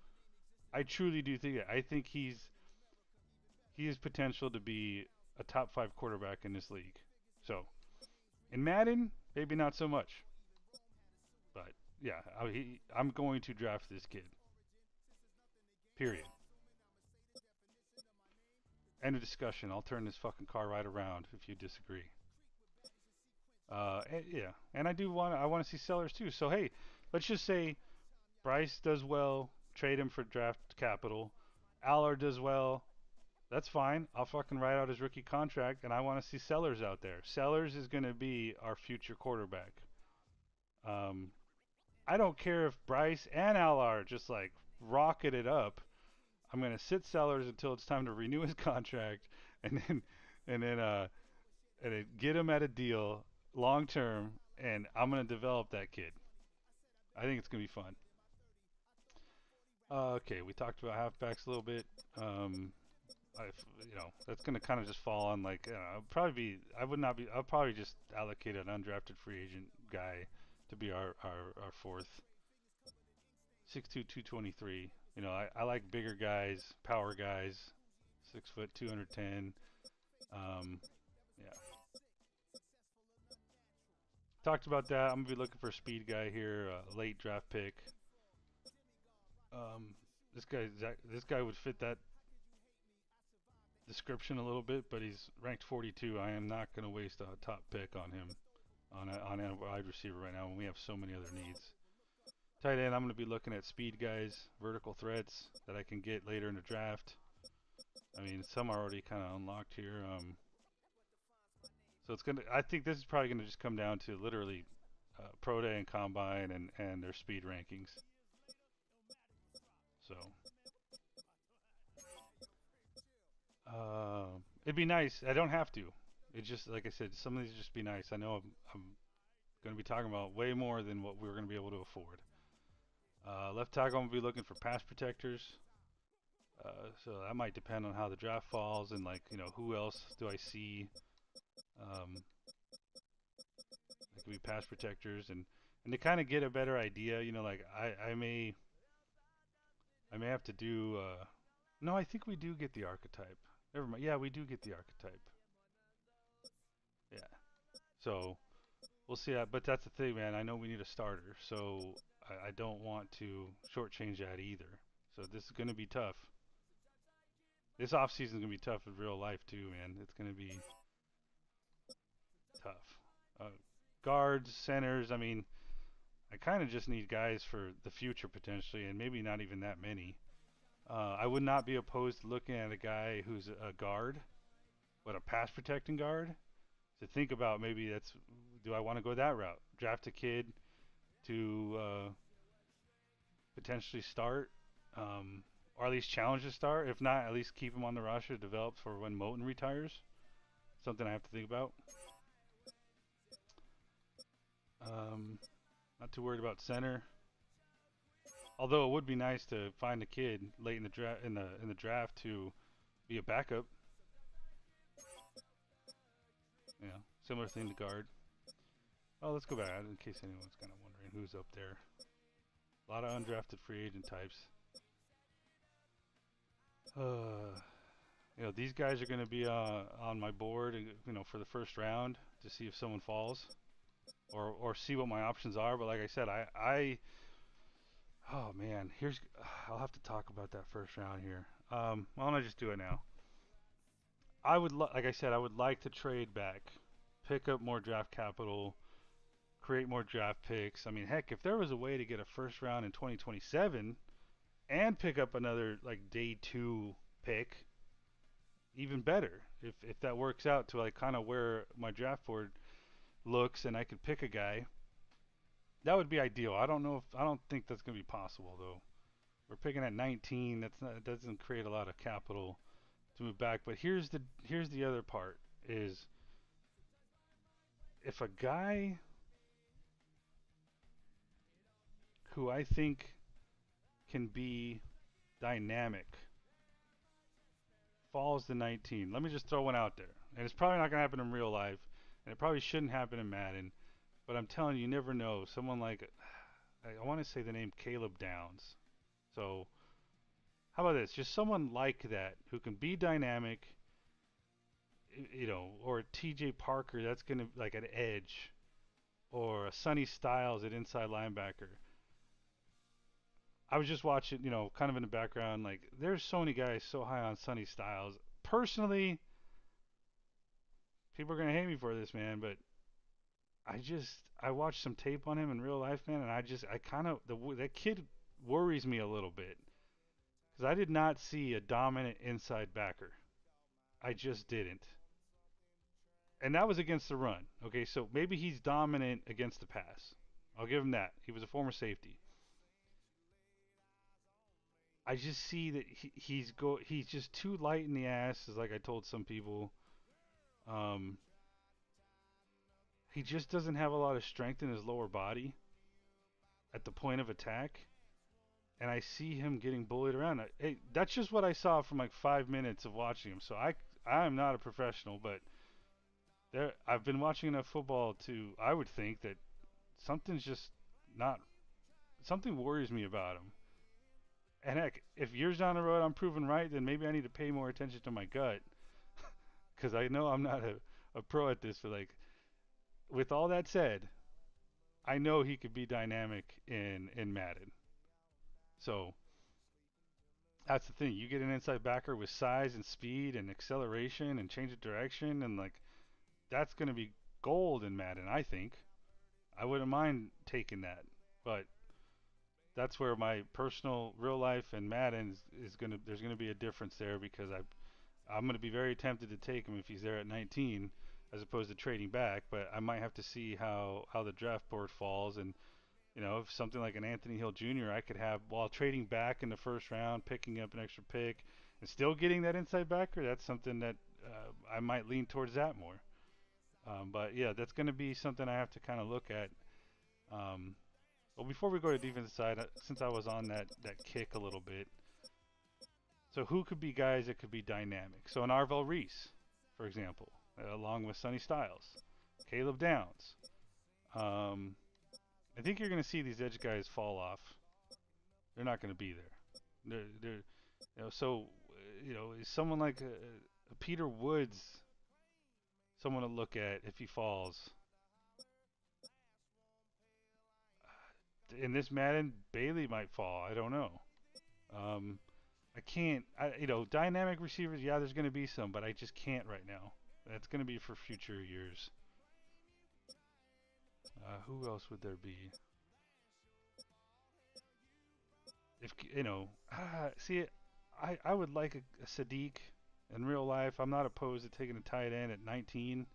I truly do think that. I think he has potential to be a top 5 quarterback in this league. So, in Madden, maybe not so much. But, yeah, I'm going to draft this kid. Period. End of discussion. I'll turn this fucking car right around if you disagree. Yeah, and I want to see sellers too. So, hey, let's just say Bryce does well, trade him for draft capital. Allard does well, that's fine. I'll fucking write out his rookie contract, and I want to see Sellers out there. Sellers is going to be our future quarterback. I don't care if Bryce and Allard just like rocket it up. I'm going to sit Sellers until it's time to renew his contract, and then get him at a deal long term, and I'm going to develop that kid. I think it's going to be fun. Okay, we talked about halfbacks a little bit. That's going to kind of just fall on like, I'll probably just allocate an undrafted free agent guy to be our fourth. 6'2", 223. I like bigger guys, power guys, 6 foot, 210. Yeah. Talked about that. I'm going to be looking for a speed guy here, late draft pick. This guy would fit that description a little bit, but he's ranked 42. I am not going to waste a top pick on him on a wide receiver right now when we have so many other needs. Tight end, I'm going to be looking at speed guys, vertical threats that I can get later in the draft. I mean, some are already kind of unlocked here. So I think this is probably going to just come down to literally Pro Day and Combine and their speed rankings. So it'd be nice. I don't have to. It's just like I said, some of these just be nice. I know I'm going to be talking about way more than what we're going to be able to afford. Left tackle, I'm going to be looking for pass protectors. So that might depend on how the draft falls and who else do I see. It could be pass protectors and to kind of get a better idea. I may have to do. No, I think we do get the archetype. Never mind. Yeah, we do get the archetype. Yeah. So we'll see that. But that's the thing, man. I know we need a starter, so I don't want to shortchange that either. So this is going to be tough. This offseason is going to be tough in real life too, man. It's going to be tough. guards, centers. I mean, I kind of just need guys for the future potentially, and maybe not even that many. I would not be opposed to looking at a guy who's a guard, but a pass protecting guard. To think about maybe do I want to go that route? Draft a kid to potentially start, or at least challenge to start. If not, at least keep him on the roster to develop for when Moten retires. Something I have to think about. Not too worried about center. Although it would be nice to find a kid late in the draft to be a backup. Yeah, similar thing to guard. Oh, let's go back in case anyone's kind of wondering who's up there. A lot of undrafted free agent types. These guys are going to be on my board, for the first round to see if someone falls, or see what my options are. But like I said, oh man, I'll have to talk about that first round here. Why don't I just do it now? Like I said, I would like to trade back, pick up more draft capital, create more draft picks. I mean, heck, if there was a way to get a first round in 2027 and pick up another like day 2 pick, even better. If that works out to like kind of where my draft board looks and I could pick a guy, that would be ideal. I don't think that's going to be possible though. We're picking at 19. It doesn't create a lot of capital to move back. But here's the other part is if a guy who I think can be dynamic falls to 19. Let me just throw one out there. And it's probably not going to happen in real life, and it probably shouldn't happen in Madden, but I'm telling you, you never know. Someone like, I want to say the name Caleb Downs. So, how about this? Just someone like that who can be dynamic, or a TJ Parker that's going to, like, an edge, or a Sonny Styles at inside linebacker. I was just watching, kind of in the background, like, there's so many guys so high on Sonny Styles. Personally, people are going to hate me for this, man, but I watched some tape on him in real life, man, and that kid worries me a little bit. Because I did not see a dominant inside backer. I just didn't. And that was against the run. Okay, so maybe he's dominant against the pass. I'll give him that. He was a former safety. I just see that he's just too light in the ass, as like I told some people. He just doesn't have a lot of strength in his lower body at the point of attack, and I see him getting bullied around. Hey, that's just what I saw from like 5 minutes of watching him. So I'm not a professional, but I've been watching enough football I would think that something's just not. Something worries me about him. And heck, if years down the road I'm proven right, then maybe I need to pay more attention to my gut, because I know I'm not a pro at this. But like, with all that said, I know he could be dynamic in Madden. So that's the thing. You get an inside backer with size and speed and acceleration and change of direction, and like that's going to be gold in Madden, I think. I wouldn't mind taking that, but that's where my personal real life and Madden there's going to be a difference there, because I'm going to be very tempted to take him if he's there at 19 as opposed to trading back, but I might have to see how the draft board falls. And if something like an Anthony Hill Jr. I could have while trading back in the first round, picking up an extra pick and still getting that inside backer, that's something that I might lean towards that more. But yeah, that's going to be something I have to kind of look at. Well, before we go to defensive side, since I was on that kick a little bit, so who could be guys that could be dynamic? So an Arvell Reese, for example, along with Sonny Styles, Caleb Downs. I think you're going to see these edge guys fall off. They're not going to be there. So is someone like a Peter Woods someone to look at if he falls? In this Madden, Bailey might fall. I don't know. I can't. Dynamic receivers. Yeah, there's going to be some, but I just can't right now. That's going to be for future years. Who else would there be? If you know, see, I would like a Sadiq in real life. I'm not opposed to taking a tight end at 19,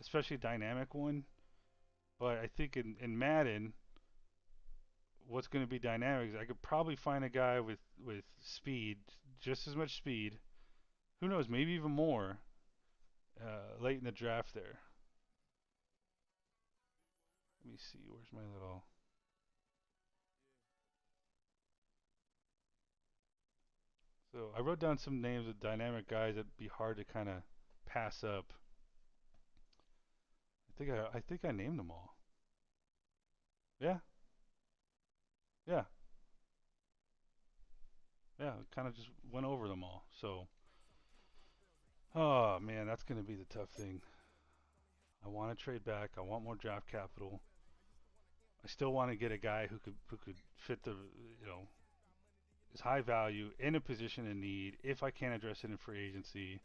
especially a dynamic one. But I think in Madden, what's going to be dynamic is I could probably find a guy with speed, just as much speed. Who knows? Maybe even more late in the draft there. Let me see. Where's my little? So I wrote down some names of dynamic guys that'd be hard to kind of pass up. I think I named them all. Yeah, yeah, yeah. Kind of just went over them all. So, oh man, that's gonna be the tough thing. I want to trade back. I want more draft capital. I still want to get a guy who could fit the is high value in a position in need if I can't address it in free agency.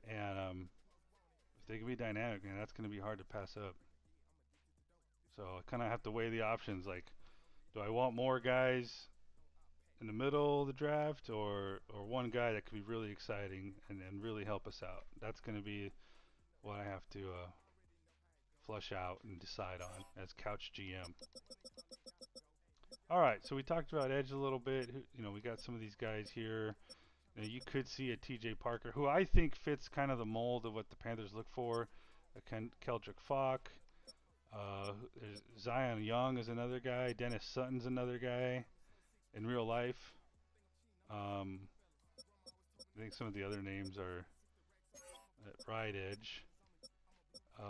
And if they can be dynamic, man, that's going to be hard to pass up. So I kind of have to weigh the options. Like, do I want more guys in the middle of the draft, or one guy that could be really exciting and really help us out? That's going to be what I have to flush out and decide on as couch GM. All right, so we talked about edge a little bit. We got some of these guys here. You could see a TJ Parker, who I think fits kind of the mold of what the Panthers look for. Keldrick Falk. Zion Young is another guy. Dennis Sutton's another guy in real life. Um, I think some of the other names are at right edge.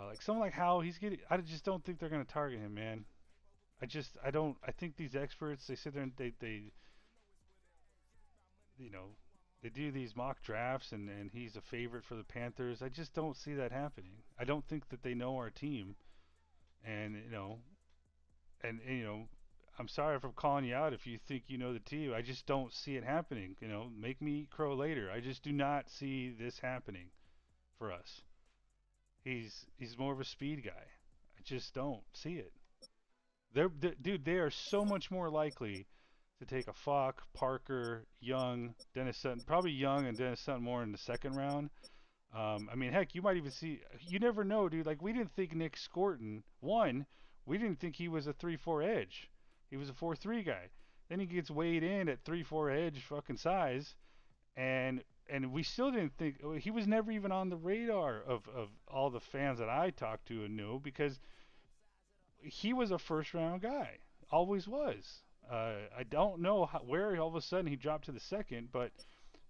Like someone like Howell, he's getting. I just don't think they're going to target him, man. I don't. I think these experts, they sit there and they you know, they do these mock drafts and he's a favorite for the Panthers. I just don't see that happening. I don't think that they know our team, and and I'm sorry if I'm calling you out if you think you know the team. I just don't see it happening. Make me eat crow later. I just do not see this happening for us. He's more of a speed guy. I just don't see it. Dude, they are so much more likely to take a Falk, Parker, Young, Dennis Sutton, probably Young and Dennis Sutton more in the second round. I mean, heck, you might even see. You never know, dude. Like we didn't think Nick Scorton one. We didn't think he was a 3-4 edge. He was a 4-3 guy. Then he gets weighed in at 3-4 edge fucking size, and we still didn't think he was never even on the radar of all the fans that I talked to and knew because he was a first round guy, always was. I don't know where all of a sudden he dropped to the second, but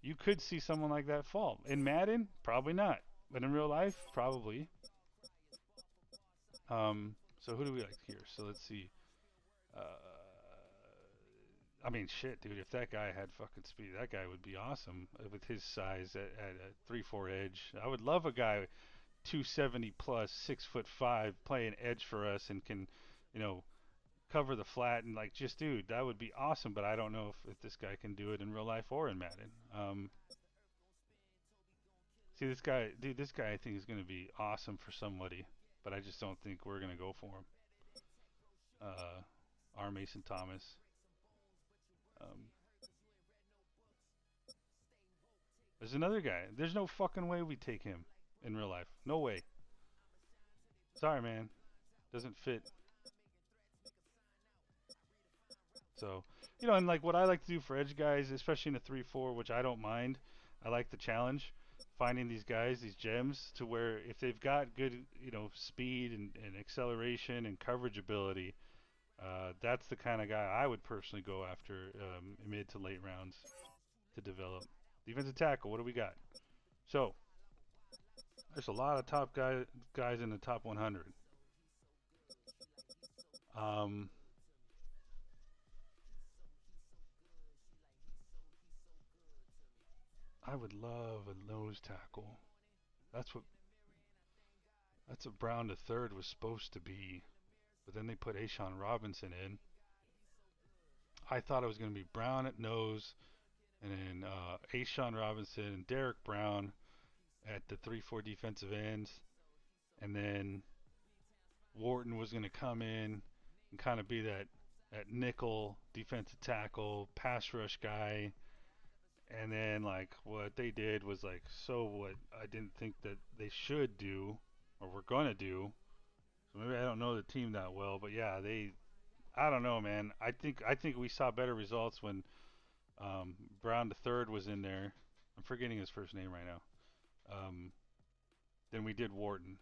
you could see someone like that fall. In Madden, probably not, but in real life, probably. So who do we like here? So let's see. Uh, I mean, shit, dude. If that guy had fucking speed, that guy would be awesome with his size at a 3-4 edge. I would love a guy 270 plus, 6'5", playing edge for us and can, you know, cover the flat and like just dude, that would be awesome. But I don't know if this guy can do it in real life or in Madden. See this guy, dude. This guy I think is going to be awesome for somebody, but I just don't think we're going to go for him. R. Mason Thomas. Um, there's another guy. There's no fucking way we take him in real life. No way. Sorry, man. Doesn't fit. So, and like what I like to do for edge guys, especially in a 3-4, which I don't mind. I like the challenge, finding these guys, these gems, to where if they've got good, speed and acceleration and coverage ability, that's the kind of guy I would personally go after mid to late rounds to develop. Defensive tackle, what do we got? So, there's a lot of top guys in the top 100. Um, I would love a nose tackle. That's what Brown the third was supposed to be, but then they put Ashawn Robinson in. I thought it was going to be Brown at nose, and then Ashawn Robinson and Derek Brown at the 3-4 defensive ends, and then Wharton was going to come in and kind of be that nickel defensive tackle, pass rush guy. And then like what they did was like so what I didn't think that they should do or were gonna do. So maybe I don't know the team that well, but yeah, they I don't know, man. I think we saw better results when Brown the third was in there. I'm forgetting his first name right now. Um, than we did Wharton,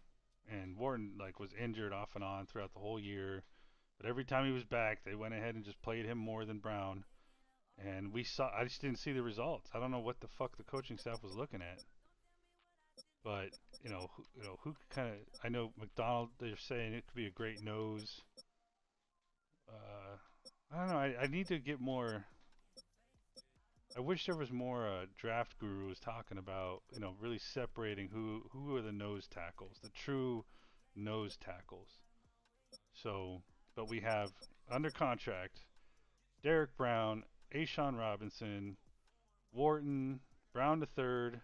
and Wharton like was injured off and on throughout the whole year. But every time he was back, they went ahead and just played him more than Brown. And we saw. I just didn't see the results. I don't know what the fuck the coaching staff was looking at. But who kind of. I know McDonald. They're saying it could be a great nose. I don't know. I need to get more. I wish there was more draft gurus talking about really separating who are the nose tackles, the true nose tackles. So, but we have under contract Derek Brown, Ashawn Robinson, Wharton, Brown the third.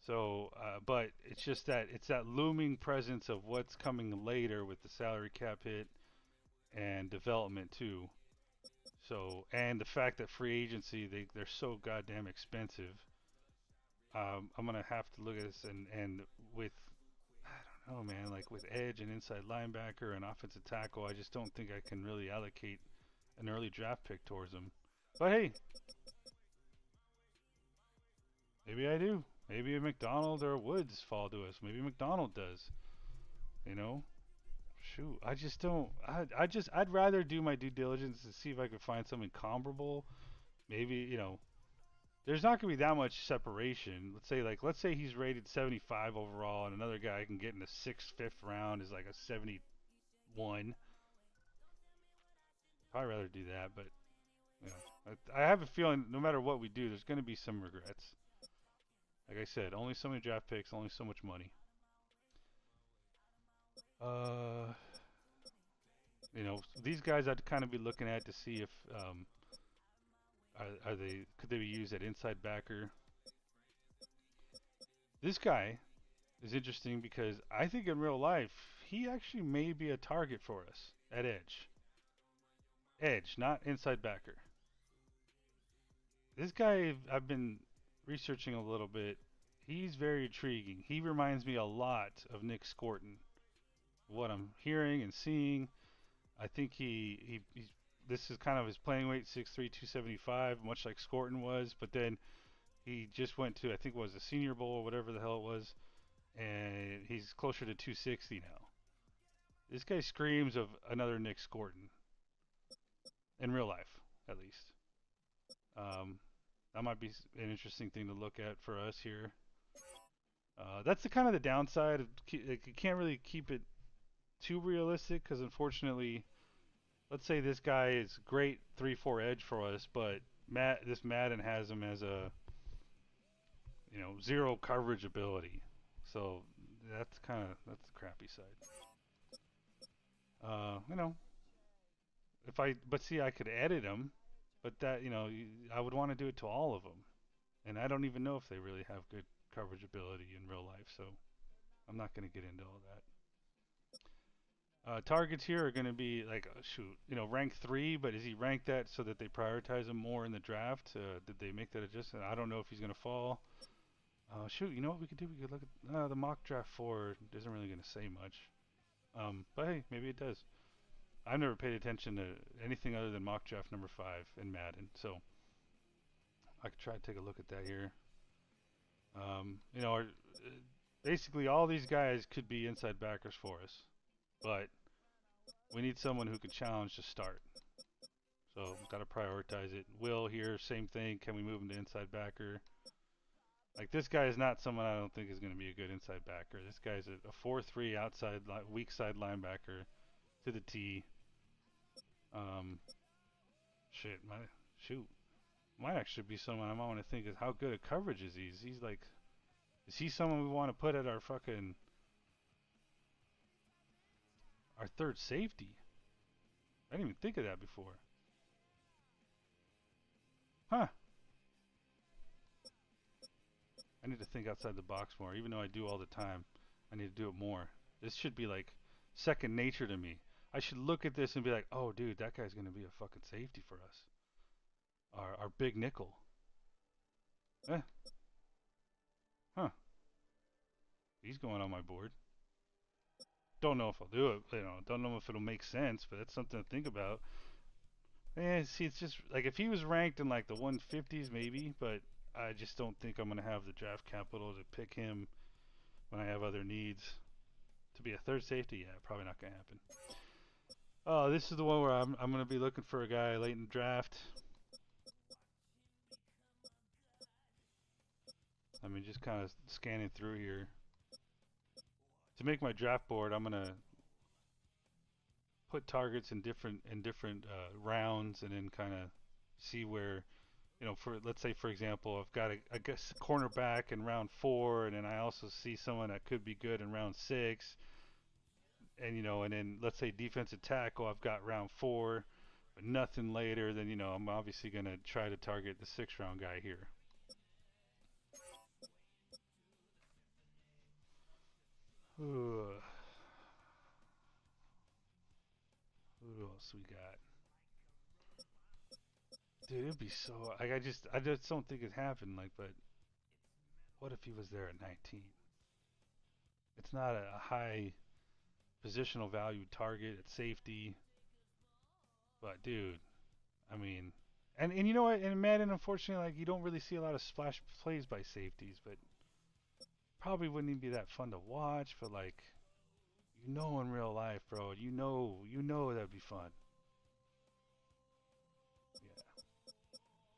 So, but it's just that it's that looming presence of what's coming later with the salary cap hit and development too. So, and the fact that free agency they're so goddamn expensive. I'm gonna have to look at this and with I don't know, man, like with edge and inside linebacker and offensive tackle, I just don't think I can really allocate an early draft pick towards them. But hey, maybe I do. Maybe a McDonald or a Woods fall to us. Maybe McDonald does. You know, shoot, I just don't. I'd rather do my due diligence to see if I could find something comparable. Maybe there's not gonna be that much separation. Let's say he's rated 75 overall, and another guy can get in the sixth, fifth round is like a 71. Probably rather do that, but I have a feeling no matter what we do, there's gonna be some regrets. Like I said, only so many draft picks, only so much money. Uh, these guys I'd kind of be looking at to see if are they could they be used at inside backer. This guy is interesting because I think in real life he actually may be a target for us at edge. Edge, not inside backer. This guy I've been researching a little bit. He's very intriguing. He reminds me a lot of Nick Scorton. What I'm hearing and seeing, I think he's this is kind of his playing weight, 6'3", 275, much like Scorton was. But then he just went to I think it was the Senior Bowl or whatever the hell it was, and he's closer to 260 now. This guy screams of another Nick Scorton in real life, at least. That might be an interesting thing to look at for us here. That's the kind of the downside of you can't really keep it too realistic because unfortunately, let's say this guy is great 3-4 edge for us, but this Madden has him as a zero coverage ability. So that's the crappy side. You know, but see, I could edit them, but that I would want to do it to all of them, and I don't even know if they really have good coverage ability in real life. So I'm not going to get into all that. Targets here are going to be like, rank 3, but is he ranked that so that they prioritize him more in the draft? Did they make that adjustment? I don't know if he's going to fall. You know what we could do? We could look at the mock draft 4. Isn't really going to say much. But hey, maybe it does. I've never paid attention to anything other than mock draft number 5 in Madden, so I could try to take a look at that here. Basically all these guys could be inside backers for us, but we need someone who can challenge to start. So got to prioritize it. Will here, same thing. Can we move him to inside backer? Like this guy is not someone I don't think is going to be a good inside backer. This guy's a 4-3 outside, weak side linebacker to the T. Might actually be someone I might want to think is how good at coverage is he? Is he someone we want to put at our third safety? I didn't even think of that before. Huh. I need to think outside the box more. Even though I do all the time, I need to do it more. This should be like second nature to me. I should look at this and be like, oh, dude, that guy's going to be a fucking safety for us. Our big nickel. Eh, huh. He's going on my board. Don't know if I'll do it. Don't know if it'll make sense, but that's something to think about. See, it's just like if he was ranked in like the 150s, maybe, but I just don't think I'm going to have the draft capital to pick him when I have other needs. To be a third safety, yeah, probably not going to happen. Oh, this is the one where I'm going to be looking for a guy late in the draft. I mean, just kind of scanning through here. To make my draft board, I'm going to put targets in different rounds, and then kind of see where, for let's say for example, I've got a guess cornerback in round 4, and then I also see someone that could be good in round 6, and and then let's say defensive tackle, I've got round 4, but nothing later. Then I'm obviously gonna try to target the 6th round guy here. Who else we got? Dude, it'd be so. Like, I just don't think it happened. Like, but what if he was there at 19? It's not a high positional value target at safety, but dude, I mean, and you know what? In Madden, unfortunately, like you don't really see a lot of splash plays by safeties, but probably wouldn't even be that fun to watch. But like, in real life, bro, that'd be fun. Yeah.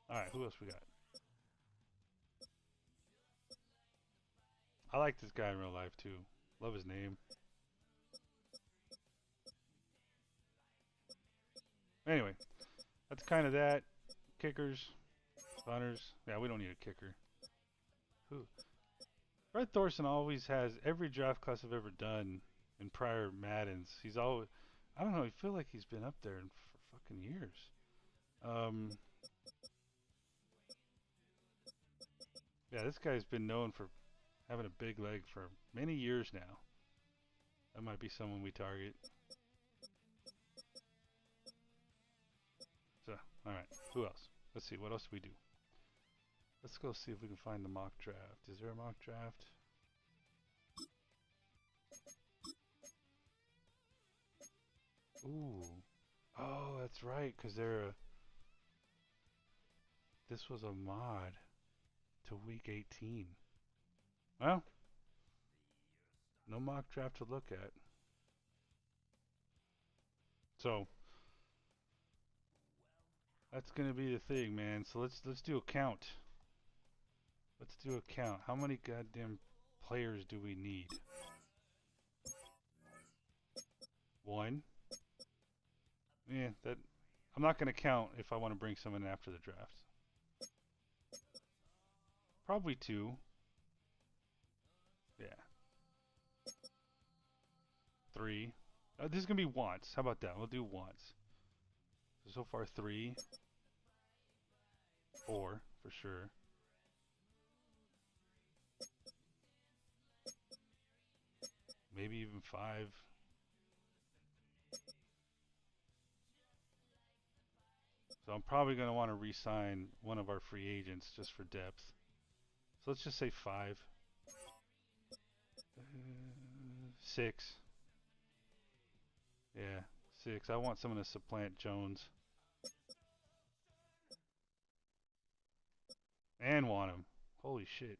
All right, who else we got? I like this guy in real life too. Love his name. Anyway, that's kind of that. Kickers, punters. Yeah, we don't need a kicker. Who? Red Thorson always has every draft class I've ever done in prior Maddens. He's always, I don't know, I feel like he's been up there for fucking years. Um, yeah, this guy's been known for having a big leg for many years now. That might be someone we target. So, alright, who else? Let's see, what else do we do? Let's go see if we can find the mock draft. Is there a mock draft? Ooh. Oh, that's right, because this was a mod to week 18. Well, no mock draft to look at. So, that's gonna be the thing, man. So let's do a count. Let's do a count. How many goddamn players do we need? One. Yeah, that I'm not gonna count if I want to bring someone after the draft. Probably 2. Yeah. 3. This is gonna be once. How about that? We'll do once. So far 3, 4 for sure. Maybe even 5. So I'm probably going to want to re-sign one of our free agents just for depth. So let's just say 5. 6. Yeah, 6. I want someone to supplant Jones. And want him. Holy shit.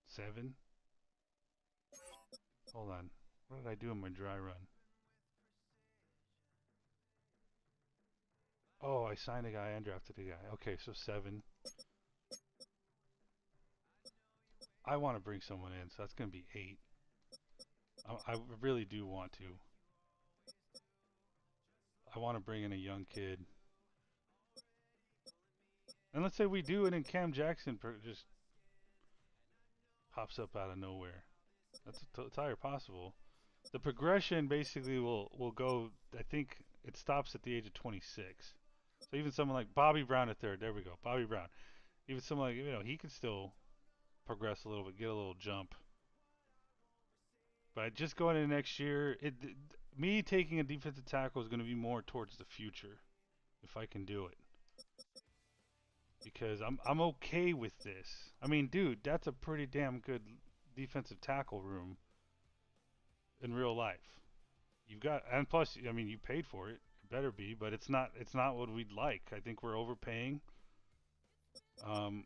7. Hold on. What did I do in my dry run? Oh, I signed a guy and drafted a guy. Okay, so 7. I want to bring someone in, so that's going to be 8. I really do want to. I want to bring in a young kid. And let's say we do, and then Cam Jackson just pops up out of nowhere. That's entirely possible. The progression basically will go. I think it stops at the age of 26. So even someone like Bobby Brown at third. There we go, Bobby Brown. Even someone like he could still progress a little bit, get a little jump. But just going into next year, me taking a defensive tackle is going to be more towards the future, if I can do it, because I'm okay with this. I mean, dude, that's a pretty damn good defensive tackle room in real life. You've got, and plus, I mean, you paid for it. It better be, but it's not what we'd like. I think we're overpaying.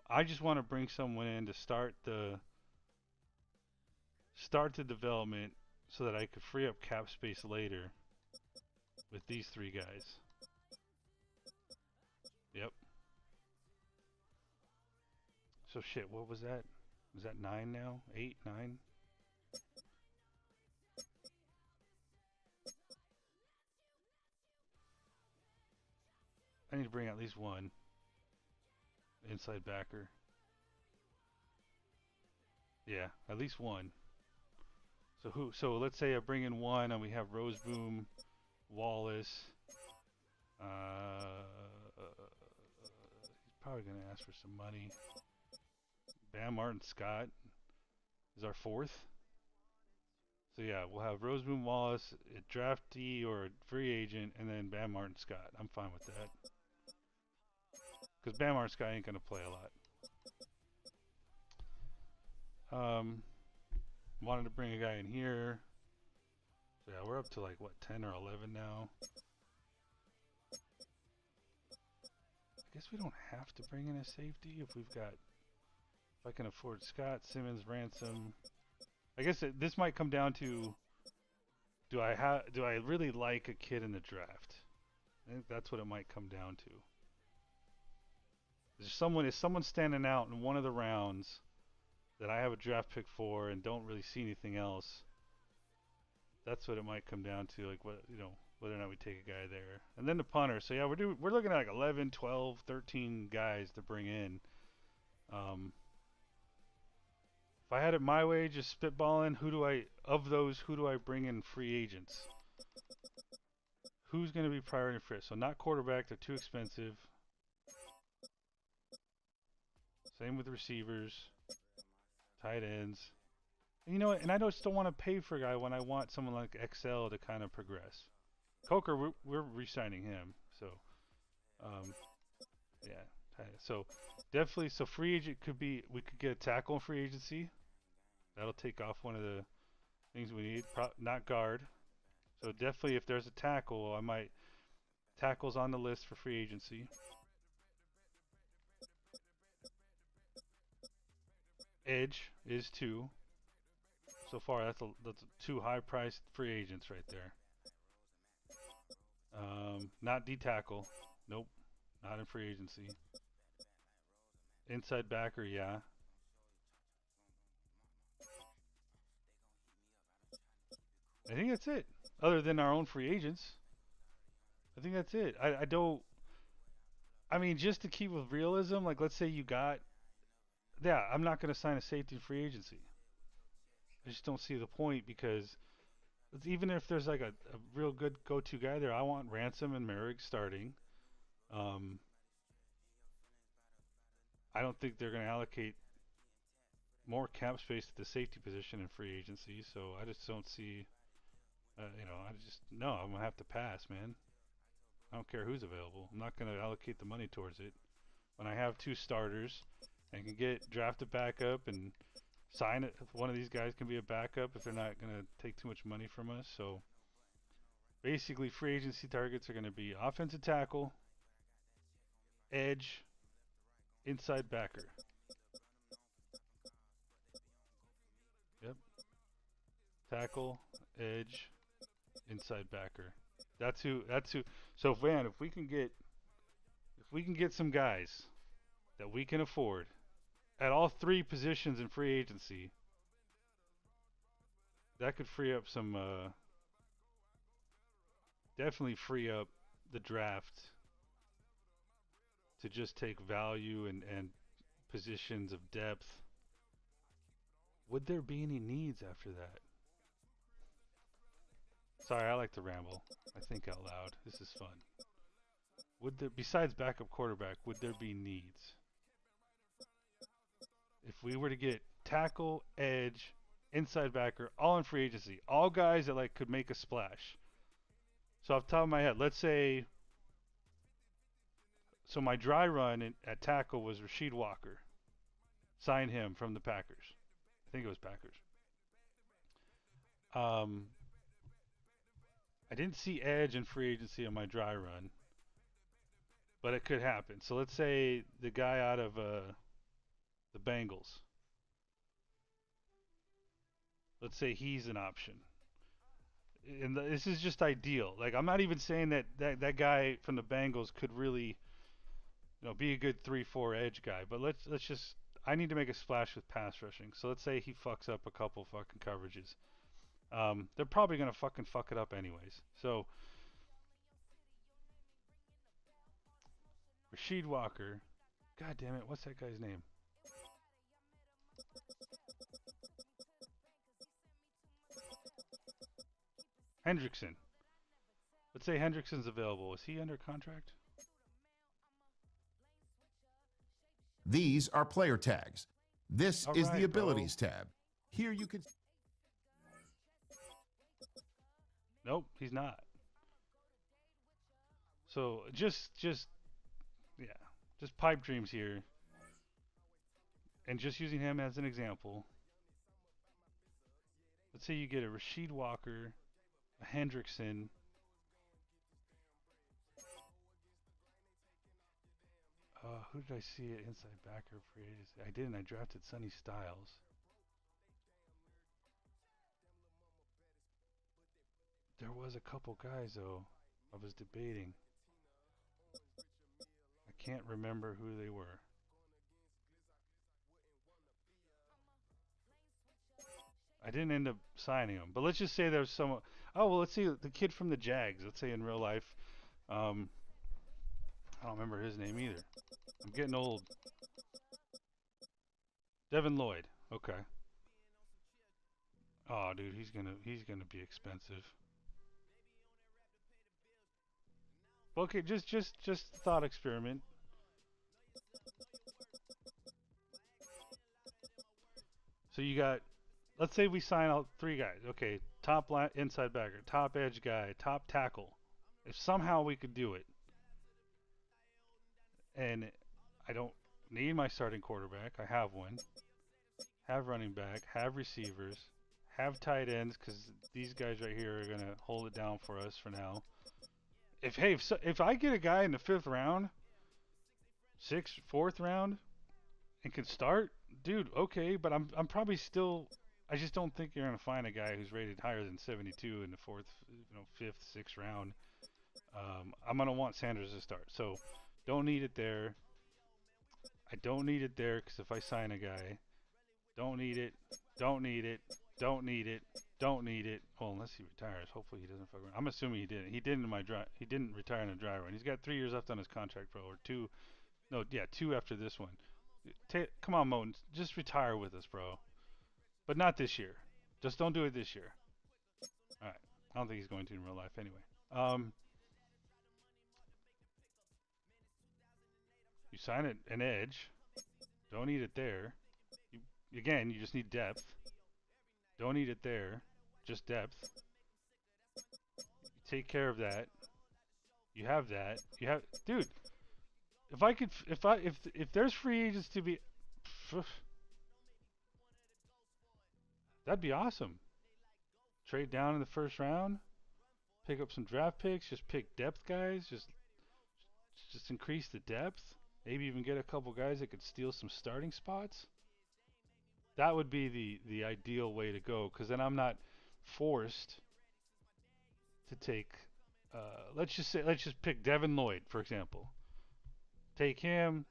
I just want to bring someone in to start the development so that I could free up cap space later with these three guys. Yep. So shit, what was that? Was that 9 now? 8, 9? I need to bring at least one inside backer. Yeah, at least one. So let's say I bring in one and we have Roseboom, Wallace. He's probably gonna ask for some money. Bam Martin Scott is our fourth. So yeah, we'll have Roseboom, Wallace, a draftee or a free agent, and then Bam Martin Scott. I'm fine with that. Because Bam Martin Scott ain't gonna play a lot. Wanted to bring a guy in here. So yeah, we're up to like what, 10 or 11 now. I guess we don't have to bring in a safety if I can afford Scott, Simmons, Ransom. I guess this might come down to, do I really like a kid in the draft? I think that's what it might come down to. Is someone standing out in one of the rounds that I have a draft pick for and don't really see anything else? That's what it might come down to, like whether or not we take a guy there. And then the punter. So yeah, we're looking at like 11, 12, 13 guys to bring in. If I had it my way, just spitballing, who do I bring in free agents? Who's going to be priority for it? So not quarterback, they're too expensive. Same with receivers, tight ends. And you know what? And I just don't want to pay for a guy when I want someone like XL to kind of progress. Coker, we're re-signing him. So, yeah. So definitely, so free agent we could get a tackle in free agency. That'll take off one of the things we need. Not guard. So definitely, if there's a tackle, tackle's on the list for free agency. Edge is 2. So far, that's 2 high-priced free agents right there. Not D-tackle. Nope. Not in free agency. Inside backer, yeah. I think that's it. Other than our own free agents. I think that's it. I don't... I mean, just to keep with realism, like let's say you got... Yeah, I'm not going to sign a safety in free agency. I just don't see the point because even if there's like a real good go-to guy there, I want Ransom and Merrick starting. I don't think they're going to allocate more cap space to the safety position in free agency, so I just don't see, no, I'm going to have to pass, man. I don't care who's available. I'm not going to allocate the money towards it. When I have 2 starters and can get drafted backup and sign it, one of these guys can be a backup if they're not going to take too much money from us. So basically, free agency targets are going to be offensive tackle, edge, inside backer. Yep. Tackle, edge, inside backer. That's who. So Van, if we can get some guys that we can afford at all 3 positions in free agency, that could free up some. Definitely free up the draft to just take value and positions of depth. Would there be any needs after that? Sorry, I like to ramble. I think out loud. This is fun. Would there, besides backup quarterback, would there be needs? If we were to get tackle, edge, inside backer, all in free agency, all guys that like could make a splash. So off the top of my head, let's say, so my dry run at tackle was Rasheed Walker. Signed him from the Packers. I think it was Packers. Um, I didn't see edge in free agency on my dry run, but it could happen. So let's say the guy out of the Bengals. Let's say he's an option. And this is just ideal. Like I'm not even saying that guy from the Bengals could really, be a good 3-4 edge guy. But let's just I need to make a splash with pass rushing. So let's say he fucks up a couple fucking coverages. They're probably gonna fucking fuck it up anyways. So Rasheed Walker, God damn it, what's that guy's name? Hendrickson. Let's say Hendrickson's available. Is he under contract? These are player tags. This All is right, the abilities bro. tab. Here you can. Nope, he's not. So yeah, just pipe dreams here, and just using him as an example. Let's say you get a Rasheed Walker, a Hendrickson. Who did I see at inside backer free agency? I didn't. I drafted Sonny Styles. There was a couple guys though. I was debating. I can't remember who they were. I didn't end up signing him, but let's just say there's some. Oh well, let's see the kid from the Jags. Let's say in real life. Um, I don't remember his name either. I'm getting old. Devin Lloyd. Okay. Oh, dude, he's gonna be expensive. Okay, just thought experiment. So you got, let's say we sign out three guys. Okay, top inside backer, top edge guy, top tackle. If somehow we could do it, and I don't need my starting quarterback, I have one. Have running back, have receivers, have tight ends because these guys right here are gonna hold it down for us for now. If I get a guy in the fifth round, fourth round, and can start, dude, okay, but I'm probably still. I just don't think you're gonna find a guy who's rated higher than 72 in the fourth, fifth, sixth round. I'm gonna want Sanders to start, so don't need it there. I don't need it there because if I sign a guy, don't need it, don't need it, don't need it, don't need it. Well, unless he retires, hopefully he doesn't fuck around. I'm assuming he didn't. He didn't in my dry. He didn't retire in a dry run. He's got 3 years left on his contract, bro, or two. No, yeah, two after this one. Come on, Moten, just retire with us, bro. But not this year. Just don't do it this year. All right. I don't think he's going to in real life anyway. Um, you sign an edge. Don't need it there. Again, you just need depth. Don't need it there. Just depth. You take care of that. You have that. You have, dude. If there's free agents to be, that'd be awesome. Trade down in the first round. Pick up some draft picks. Just pick depth guys. Just increase the depth. Maybe even get a couple guys that could steal some starting spots. That would be the ideal way to go because then I'm not forced to take. Let's just pick Devin Lloyd for example. Take him.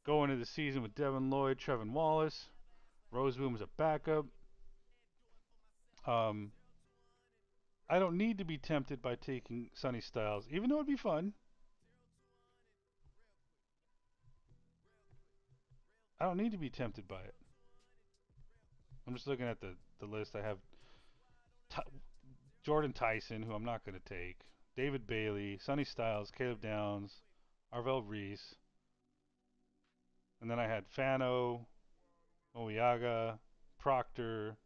Go into the season with Devin Lloyd, Trevin Wallace, Roseboom as a backup. Um, I don't need to be tempted by taking Sonny Styles, even though it'd be fun. I don't need to be tempted by it. I'm just looking at the list. I have Ty Jordan Tyson, who I'm not going to take, David Bailey, Sonny Styles, Caleb Downs, Arvell Reese, and then I had Fano, Oyaga, Proctor,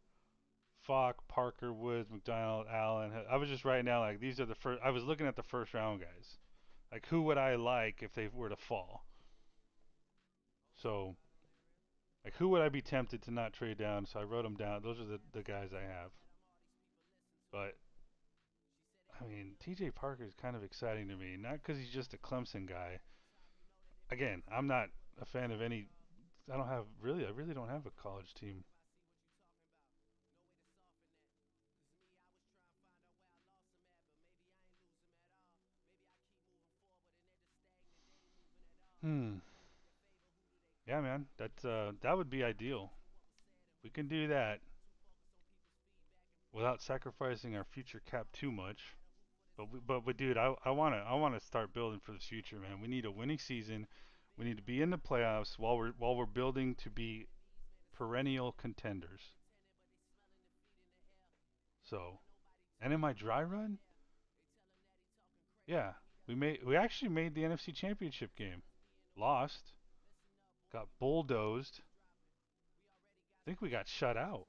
Falk, Parker, Woods, McDonald, Allen. I was just writing down like these are the first. I was looking at the first round guys. Like who would I like if they were to fall? So like who would I be tempted to not trade down? So I wrote them down. Those are the guys I have. But I mean, TJ Parker is kind of exciting to me, not because he's just a Clemson guy. Again, I'm not a fan of any. I don't have really. I really don't have a college team. Hmm. Yeah, man. That would be ideal. We can do that without sacrificing our future cap too much. But dude, I wanna start building for the future, man. We need a winning season. We need to be in the playoffs while we're building to be perennial contenders. So, and in my dry run, yeah, we actually made the NFC Championship game. Lost, got bulldozed. I think we got shut out.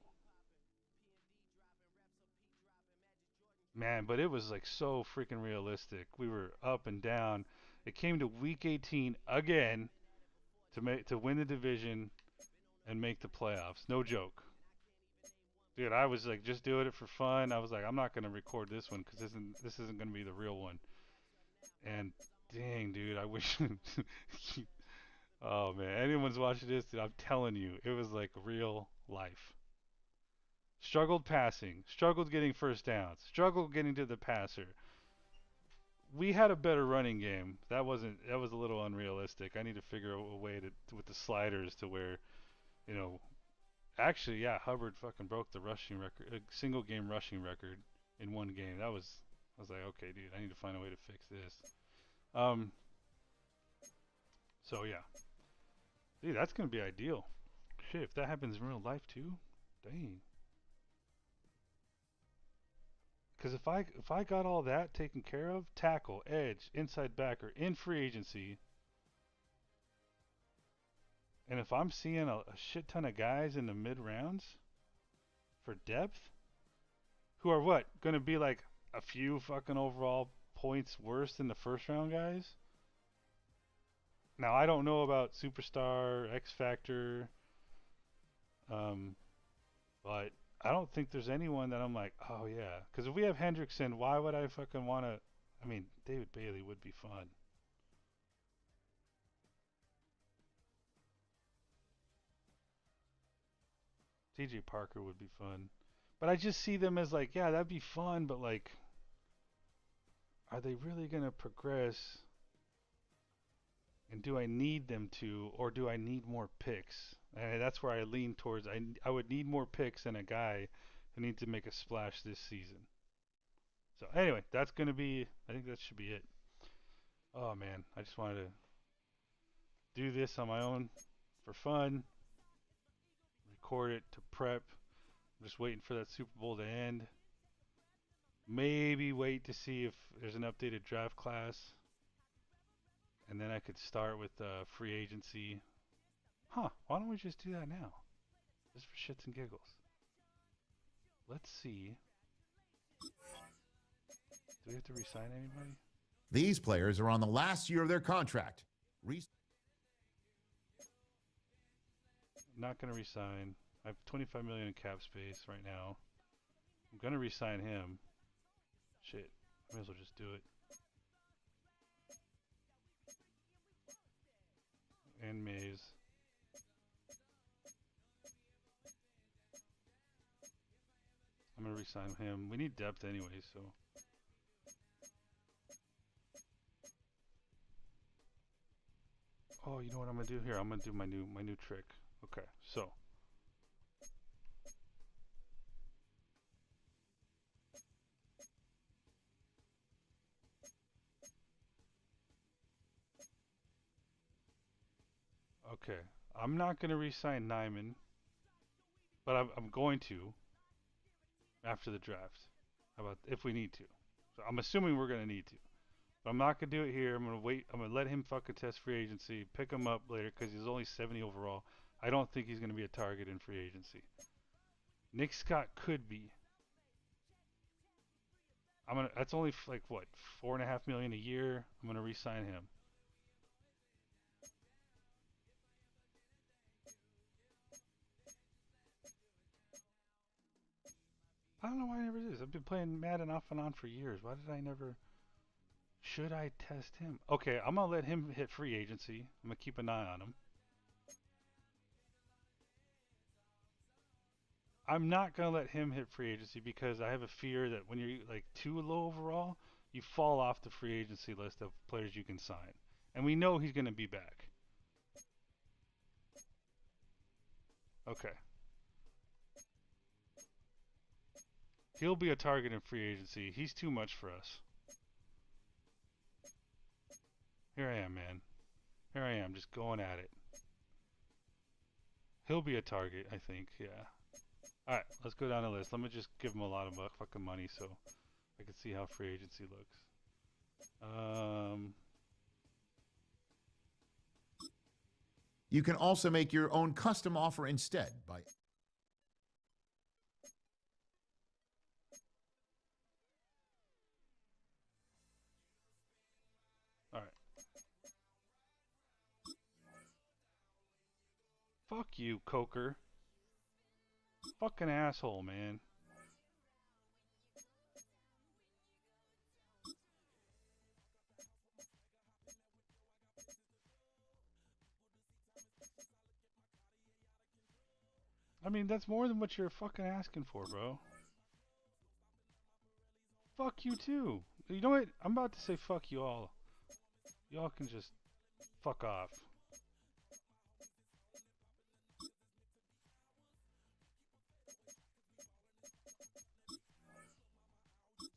Man, but it was like so freaking realistic. We were up and down. It came to week 18 again to win the division and make the playoffs. No joke. Dude, I was like just doing it for fun. I was like I'm not going to record this one cuz this isn't going to be the real one. And dang, dude, I wish oh man, anyone's watching this, dude, I'm telling you, it was like real life. Struggled passing, struggled getting first downs, struggled getting to the passer. We had a better running game. That was a little unrealistic. I need to figure out a way to with the sliders to where, you know, actually, yeah, Hubbard fucking broke the rushing record, single game rushing record in one game. I was like, okay, dude, I need to find a way to fix this. Um, so yeah, dude, that's gonna be ideal. Shit, if that happens in real life too, dang. Because if I got all that taken care of, tackle, edge, inside backer, in free agency, and if I'm seeing a shit ton of guys in the mid rounds for depth, who are what going to be like a few fucking overall points worse than the first round guys. Now I don't know about superstar X Factor, um, but I don't think there's anyone that I'm like, oh yeah. Because if we have Hendrickson, why would I fucking want to? I mean, David Bailey would be fun. TJ Parker would be fun. But I just see them as like, yeah, that'd be fun, but like, are they really going to progress? And do I need them to, or do I need more picks? And that's where I lean towards. I would need more picks than a guy who needs to make a splash this season. So anyway, that's going to be. I think that should be it. Oh man, I just wanted to do this on my own for fun. Record it to prep. I'm just waiting for that Super Bowl to end. Maybe wait to see if there's an updated draft class, and then I could start with free agency. Huh? Why don't we just do that now? Just for shits and giggles. Let's see. Do we have to resign anybody? These players are on the last year of their contract. Not gonna resign. I have 25 million in cap space right now. I'm gonna resign him. Shit. I may as well just do it. And Mays. I'm gonna resign him. We need depth anyway, so. Oh, you know what I'm gonna do here? I'm gonna do my new trick. Okay, so okay, I'm not gonna resign Nyman, but I'm going to after the draft. How about if we need to? So I'm assuming we're gonna need to. But I'm not gonna do it here. I'm gonna wait. I'm gonna let him fucking test free agency, pick him up later because he's only 70 overall. I don't think he's gonna be a target in free agency. Nick Scott could be. That's only like what, 4.5 million a year. I'm gonna re-sign him. I don't know why I never did this. I've been playing Madden off and on for years. Why did I never? Should I test him? Okay, I'm gonna let him hit free agency. I'm gonna keep an eye on him. I'm not gonna let him hit free agency because I have a fear that when you're like too low overall, you fall off the free agency list of players you can sign. And we know he's gonna be back. Okay. He'll be a target in free agency. He's too much for us. Here I am, man. Here I am, just going at it. He'll be a target, I think. Yeah. All right, let's go down the list. Let me just give him a lot of fucking money so I can see how free agency looks. You can also make your own custom offer instead by. All right. Fuck you, Coker. Fucking asshole, man. I mean, that's more than what you're fucking asking for, bro. Fuck you too. You know what? I'm about to say fuck you all. Y'all can just fuck off.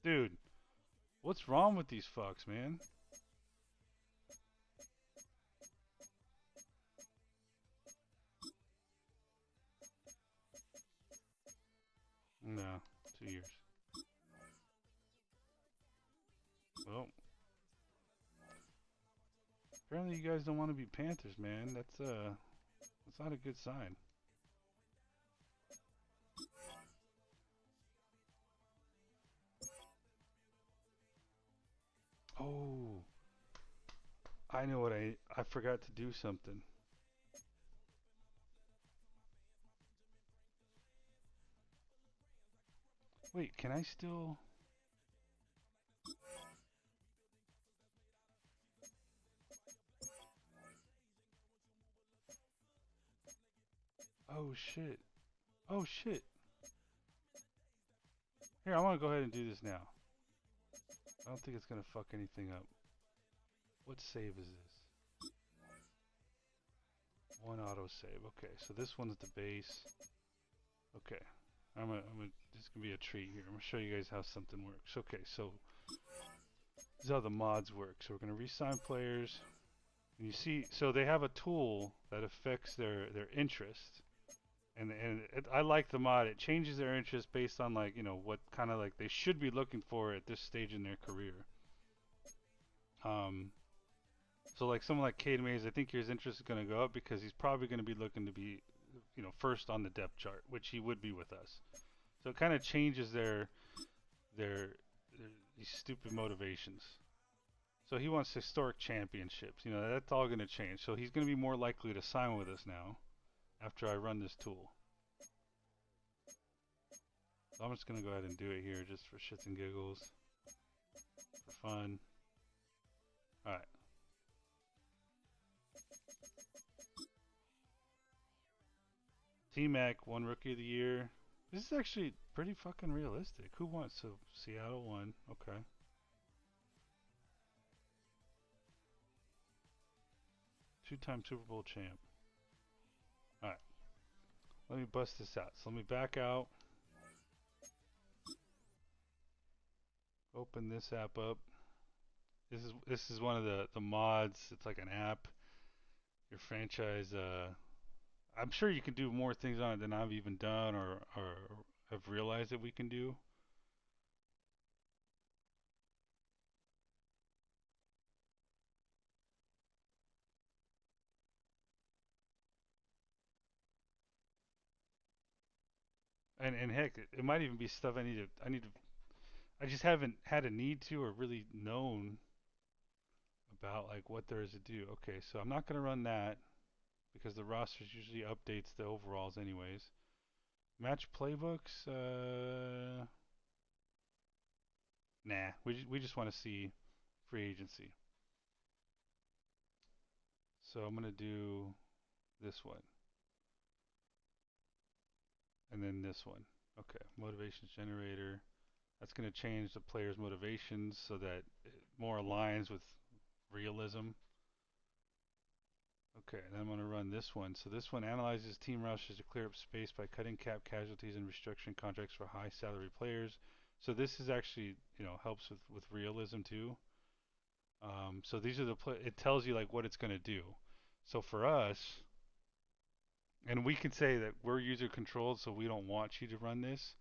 Dude, what's wrong with these fucks, man? No, 2 years. Well, apparently you guys don't want to be Panthers, man. That's not a good sign. Oh, I know what I forgot to do something. Wait, can I still? Oh shit. Oh shit. Here, I want to go ahead and do this now. I don't think it's gonna fuck anything up. What save is this? One auto save. Okay, so this one's the base. Okay, this is gonna be a treat here. I'm gonna show you guys how something works. Okay, so this is how the mods work. So we're gonna re-sign players. And you see, so they have a tool that affects their interest. I like the mod. It changes their interest based on like what kind of like they should be looking for at this stage in their career. So like someone like Cade Mays, I think his interest is going to go up because he's probably going to be looking to be first on the depth chart, which he would be with us. So it kind of changes their these stupid motivations. So he wants historic championships. That's all going to change. So he's going to be more likely to sign with us now after I run this tool. So I'm just going to go ahead and do it here just for shits and giggles, for fun. Alright. T-Mac won Rookie of the Year. This is actually pretty fucking realistic. Who wants to? Seattle won. Okay. Two-time Super Bowl champ. Alright. Let me bust this out. So let me back out. Open this app up. This is one of the mods. It's like an app. Your franchise. I'm sure you can do more things on it than I've even done or have realized that we can do. And heck, it might even be stuff I just haven't had a need to or really known about like what there is to do. Okay, so I'm not going to run that because the rosters usually updates the overalls anyways. Match playbooks, nah. We just want to see free agency. So I'm going to do this one and then this one. Okay, motivations generator. That's going to change the player's motivations so that it more aligns with realism. Okay, and I'm going to run this one. So this one analyzes team rosters to clear up space by cutting cap casualties and restructuring contracts for high salary players. So this is actually, helps with realism too. So these are it tells you like what it's going to do. So for us, and we can say that we're user controlled, so we don't want you to run this.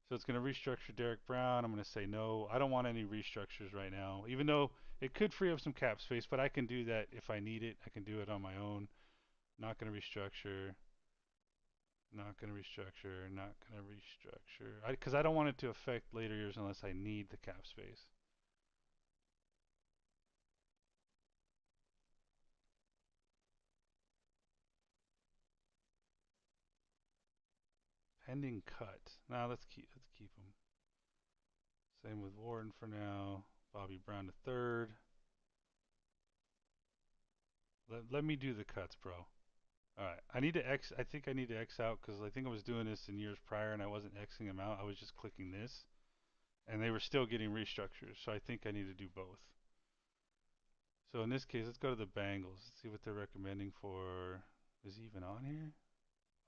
So it's going to restructure Derek Brown. I'm going to say no. I don't want any restructures right now, even though it could free up some cap space, but I can do that if I need it. I can do it on my own. Not going to restructure. Not going to restructure. Not going to restructure. Because I don't want it to affect later years unless I need the cap space. Pending cut. Now let's keep them. Same with Warren for now. Bobby Brown the third. Let me do the cuts, bro. All right. I think I need to X out because I think I was doing this in years prior and I wasn't Xing them out. I was just clicking this, and they were still getting restructures. So I think I need to do both. So in this case, let's go to the Bengals. Let's see what they're recommending for. Is he even on here?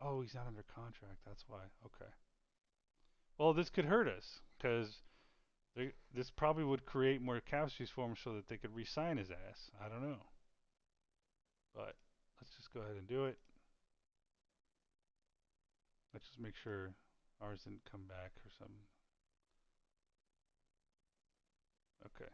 Oh, he's not under contract. That's why. Okay. Well, this could hurt us because this probably would create more cap space for him so that they could re-sign his ass. I don't know. But let's just go ahead and do it. Let's just make sure ours didn't come back or something. Okay.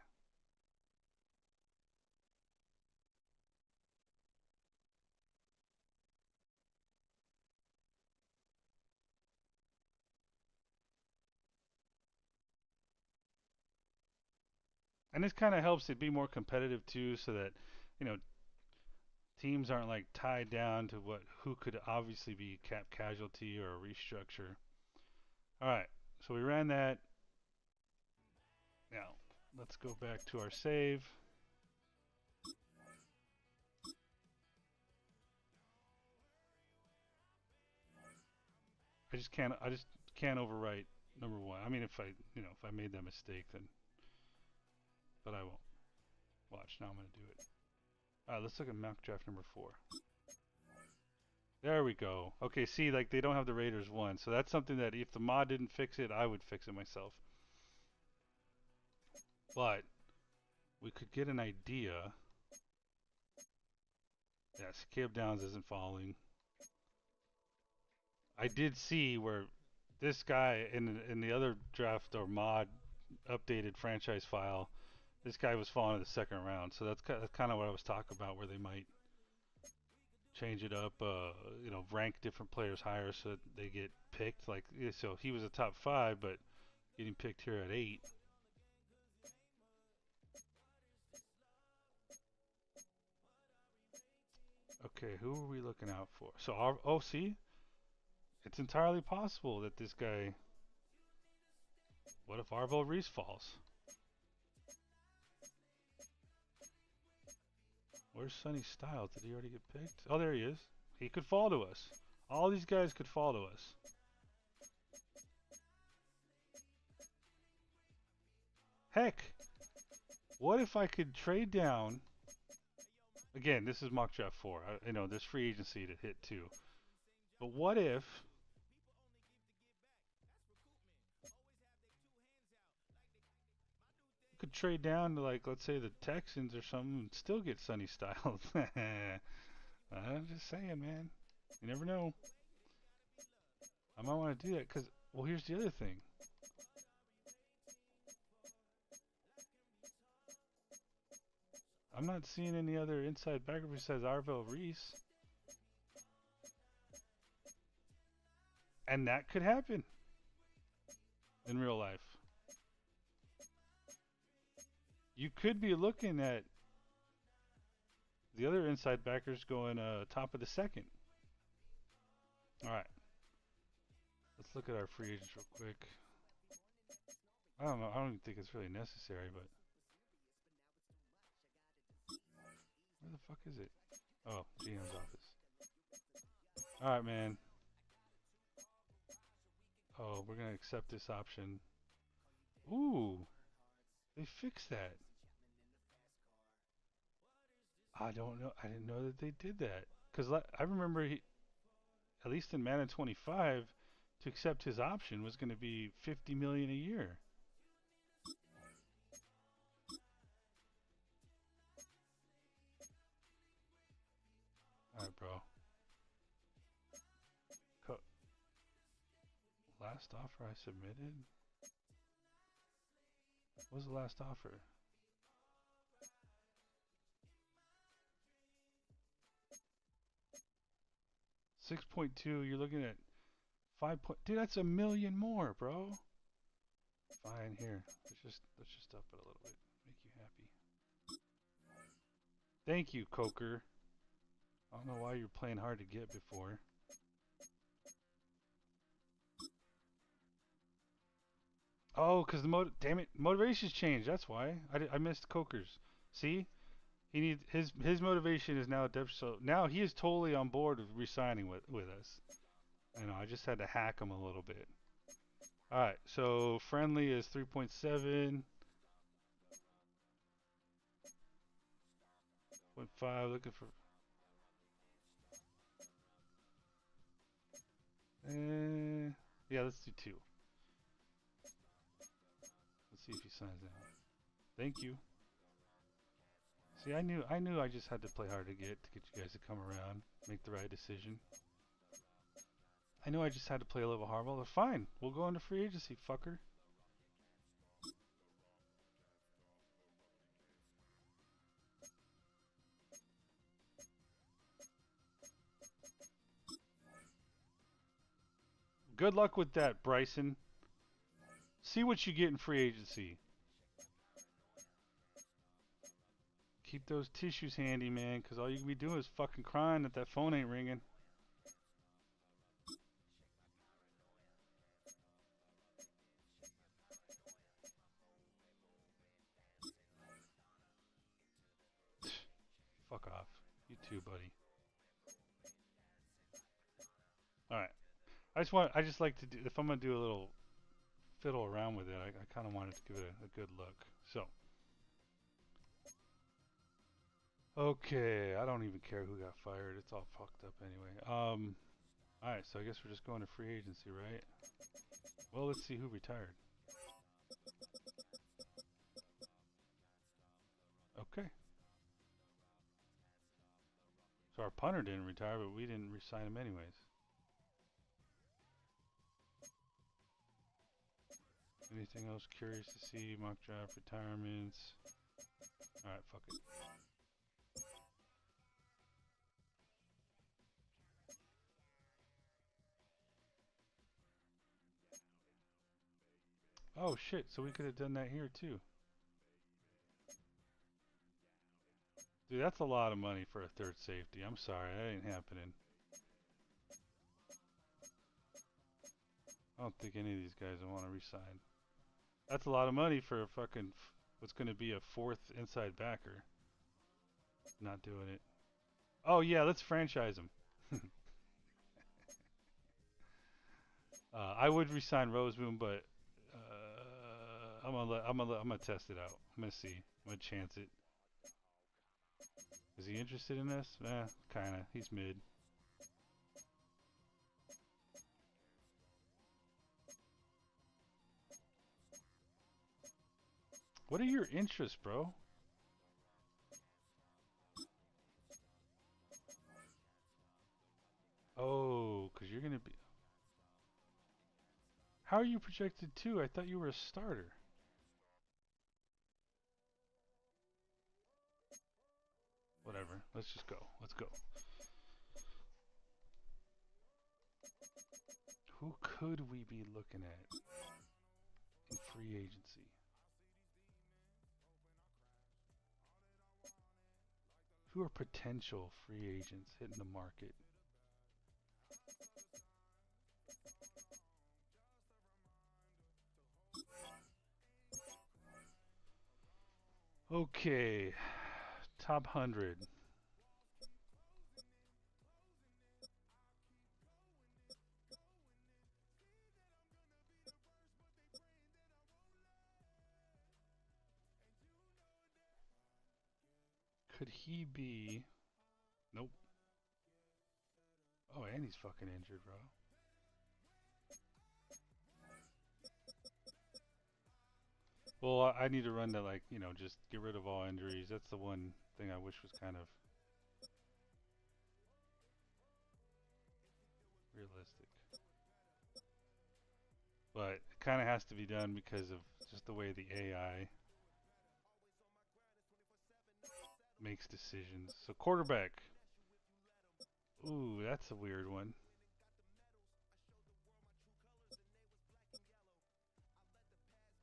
And this kind of helps it be more competitive too, so that you know teams aren't like tied down to who could obviously be cap casualty or a restructure. All right, so we ran that. Now let's go back to our save. I just can't overwrite number one. I mean, if I made that mistake, then, but I won't. Watch now. I'm gonna do it. All right, let's look at mock draft number 4. There we go. Okay, see, like they don't have the Raiders one, so that's something that if the mod didn't fix it, I would fix it myself. But we could get an idea. Yes, Caleb Downs isn't falling. I did see where this guy in the other draft or mod updated franchise file, this guy was falling in the second round. So that's kind of what I was talking about, where they might change it up, rank different players higher so that they get picked. Like, so he was a top 5, but getting picked here at 8. Okay, who are we looking out for? So, see, it's entirely possible that this guy. What if Arvo Reese falls? Where's Sonny Styles? Did he already get picked? Oh, there he is. He could fall to us. All these guys could fall to us. Heck, what if I could trade down? Again, this is mock draft 4. There's free agency to hit too. But what if you could trade down to, like, let's say the Texans or something and still get Sonny Styles? I'm just saying, man. You never know. I might want to do that because, well, here's the other thing. I'm not seeing any other inside backer besides Arvell Reese. And that could happen. in real life. You could be looking at the other inside backers going top of the second. All right. Let's look at our free agents real quick. I don't know. I don't even think it's really necessary, but where the fuck is it? Oh, GM's office. All right, man. Oh, we're gonna accept this option. Ooh, they fixed that. I don't know. I didn't know that they did that. Cause I remember at least in Madden 25, to accept his option was going to be 50 million a year. All right, bro. Last offer I submitted? What was the last offer? 6.2. You're looking at 5. Dude, that's a million more, bro. Fine, here. Let's just up it a little bit. Make you happy. Thank you, Coker. I don't know why you're playing hard to get before. Oh, because damn it, motivations changed. That's why I missed Coker's. See, he needs his motivation is now depth. So now he is totally on board with re-signing with us. I know. I just had to hack him a little bit. All right, so friendly is 3.7. 0.5. Looking for. Yeah, let's do 2. Let's see if he signs that. Thank you. See, I knew I just had to play hard to get you guys to come around, make the right decision. I knew I just had to play a little hardball. They're fine. We'll go into free agency, fucker. Good luck with that, Bryson. See what you get in free agency. Keep those tissues handy, man, because all you can be doing is fucking crying that phone ain't ringing. Fuck off. You too, buddy. Alright. I just like to do, if I'm going to do a little fiddle around with it, I kind of wanted to give it a good look. So. Okay, I don't even care who got fired. It's all fucked up anyway. Alright, so I guess we're just going to free agency, right? Well, let's see who retired. Okay. So our punter didn't retire, but we didn't re-sign him anyways. Anything else curious to see? Mock draft, retirements. Alright, fuck it. Oh shit, so we could have done that here too. Dude, that's a lot of money for a third safety. I'm sorry, that ain't happening. I don't think any of these guys will want to resign. That's a lot of money for a fucking what's going to be a 4th inside backer. Not doing it. Oh yeah, let's franchise him. I would resign Rosemoon, but I'm gonna test it out. I'm gonna see. I'm gonna chance it. Is he interested in this? Kinda. He's mid. What are your interests, bro? Oh, because you're gonna be. How are you projected to? I thought you were a starter. Whatever. Let's just go. Let's go. Who could we be looking at? free agency. Who are potential free agents hitting the market? Okay, top 100. Could he be? Nope. Oh, and he's fucking injured, bro. Well, I need to run to, like, just get rid of all injuries. That's the one thing I wish was kind of realistic. But it kind of has to be done because of just the way the AI makes decisions. So quarterback. Ooh, that's a weird one.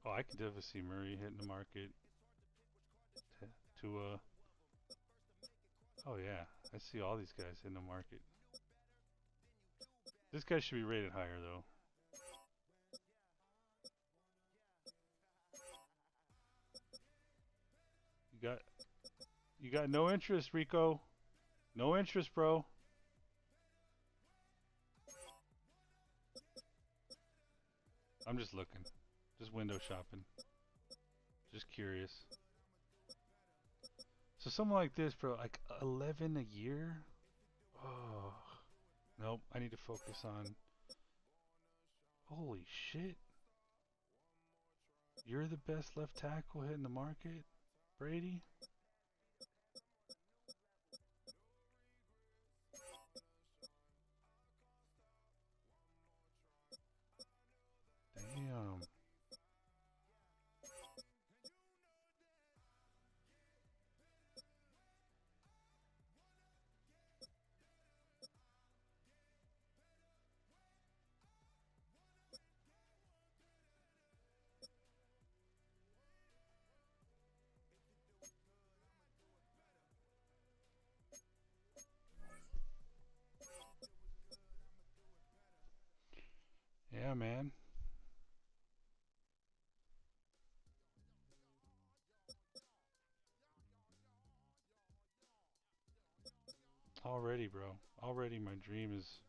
Oh, I could definitely see Murray hitting the market. To oh yeah, I see all these guys hitting the market. This guy should be rated higher though. You got no interest, Rico. No interest, bro. I'm just looking. Just window shopping. Just curious. So something like this, bro, like 11 a year? Oh, nope. I need to focus on. Holy shit. You're the best left tackle hitting the market, Brady? Damn. Yeah, man. Already, bro. Already my dream is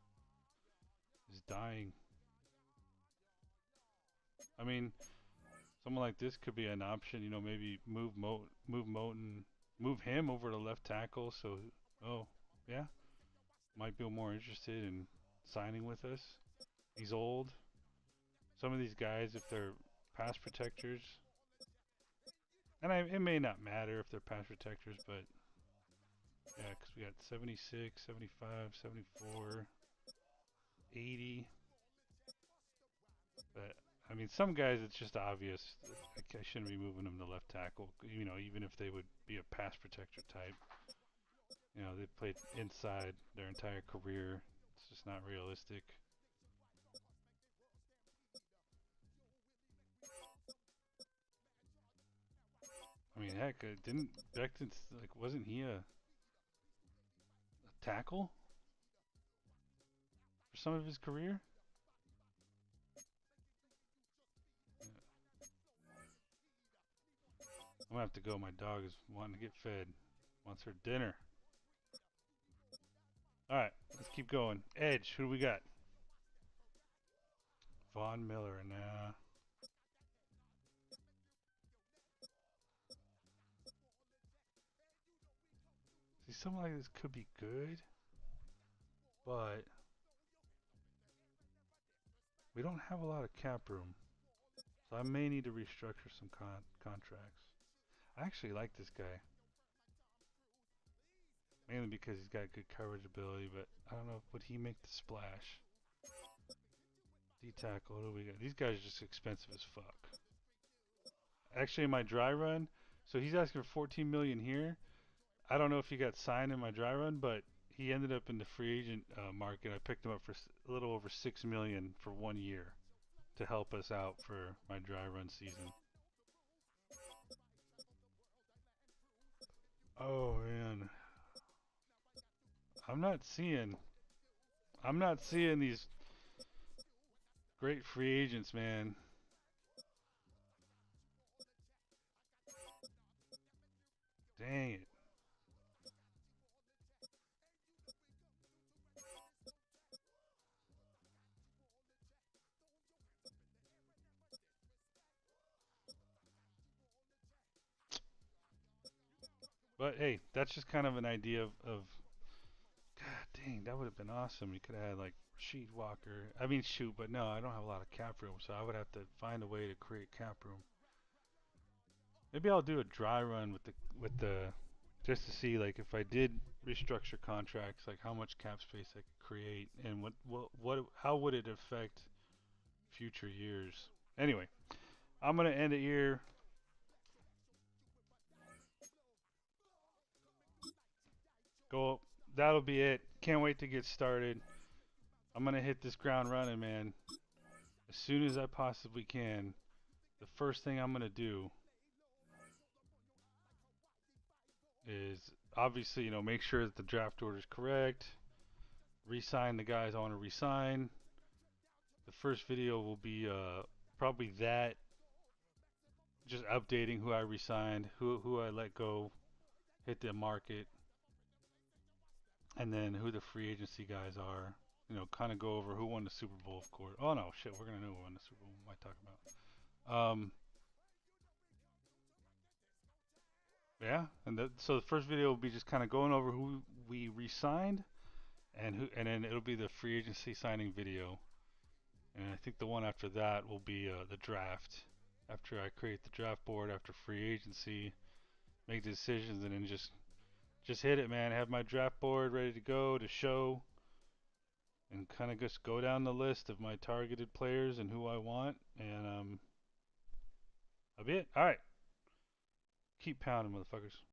dying. I mean, someone like this could be an option. Maybe move him over to left tackle. So, oh yeah, might be more interested in signing with us. He's old. Some of these guys, if they're pass protectors, and it may not matter if they're pass protectors, but yeah, because we got 76, 75, 74, 80. But I mean, some guys it's just obvious. I shouldn't be moving them to left tackle. Even if they would be a pass protector type. They played inside their entire career. It's just not realistic. I mean, heck, didn't Becton wasn't he a tackle for some of his career? Yeah. I'm gonna have to go. My dog is wanting to get fed. Wants her dinner. All right, let's keep going. Edge, who do we got? Von Miller, nah. See, something like this could be good, but we don't have a lot of cap room, so I may need to restructure some contracts. I actually like this guy, mainly because he's got good coverage ability, but I don't know, would he make the splash? D tackle, what do we got? These guys are just expensive as fuck. Actually, in my dry run, so he's asking for 14 million here. I don't know if he got signed in my dry run, but he ended up in the free agent market. I picked him up for a little over 6 million for 1 year. to help us out for my dry run season. Oh man, I'm not seeing I'm not seeing these great free agents, man. Dang it. But hey, that's just kind of an idea of God dang, that would have been awesome. You could have had like Sheet Walker. I mean, shoot, but no, I don't have a lot of cap room, so I would have to find a way to create cap room. Maybe I'll do a dry run with the just to see like if I did restructure contracts, like how much cap space I could create and what how would it affect future years. Anyway, I'm gonna end it here. Go. That'll be it. Can't wait to get started. I'm gonna hit this ground running, man. As soon as I possibly can. The first thing I'm gonna do is obviously, make sure that the draft order is correct. Resign the guys I want to resign. The first video will be probably that, just updating who I resigned, who I let go, hit the market, and then who the free agency guys are. Kind of go over who won the Super Bowl, of course. Oh no, shit, we're gonna know who won the Super Bowl. What am I talking about? Yeah, so the first video will be just kind of going over who we re-signed, and then it'll be the free agency signing video, and I think the one after that will be the draft. After I create the draft board after free agency, make the decisions, and then just hit it, man. Have my draft board ready to go to show, and kind of just go down the list of my targeted players and who I want, and that'll be it. All right, keep pounding, motherfuckers.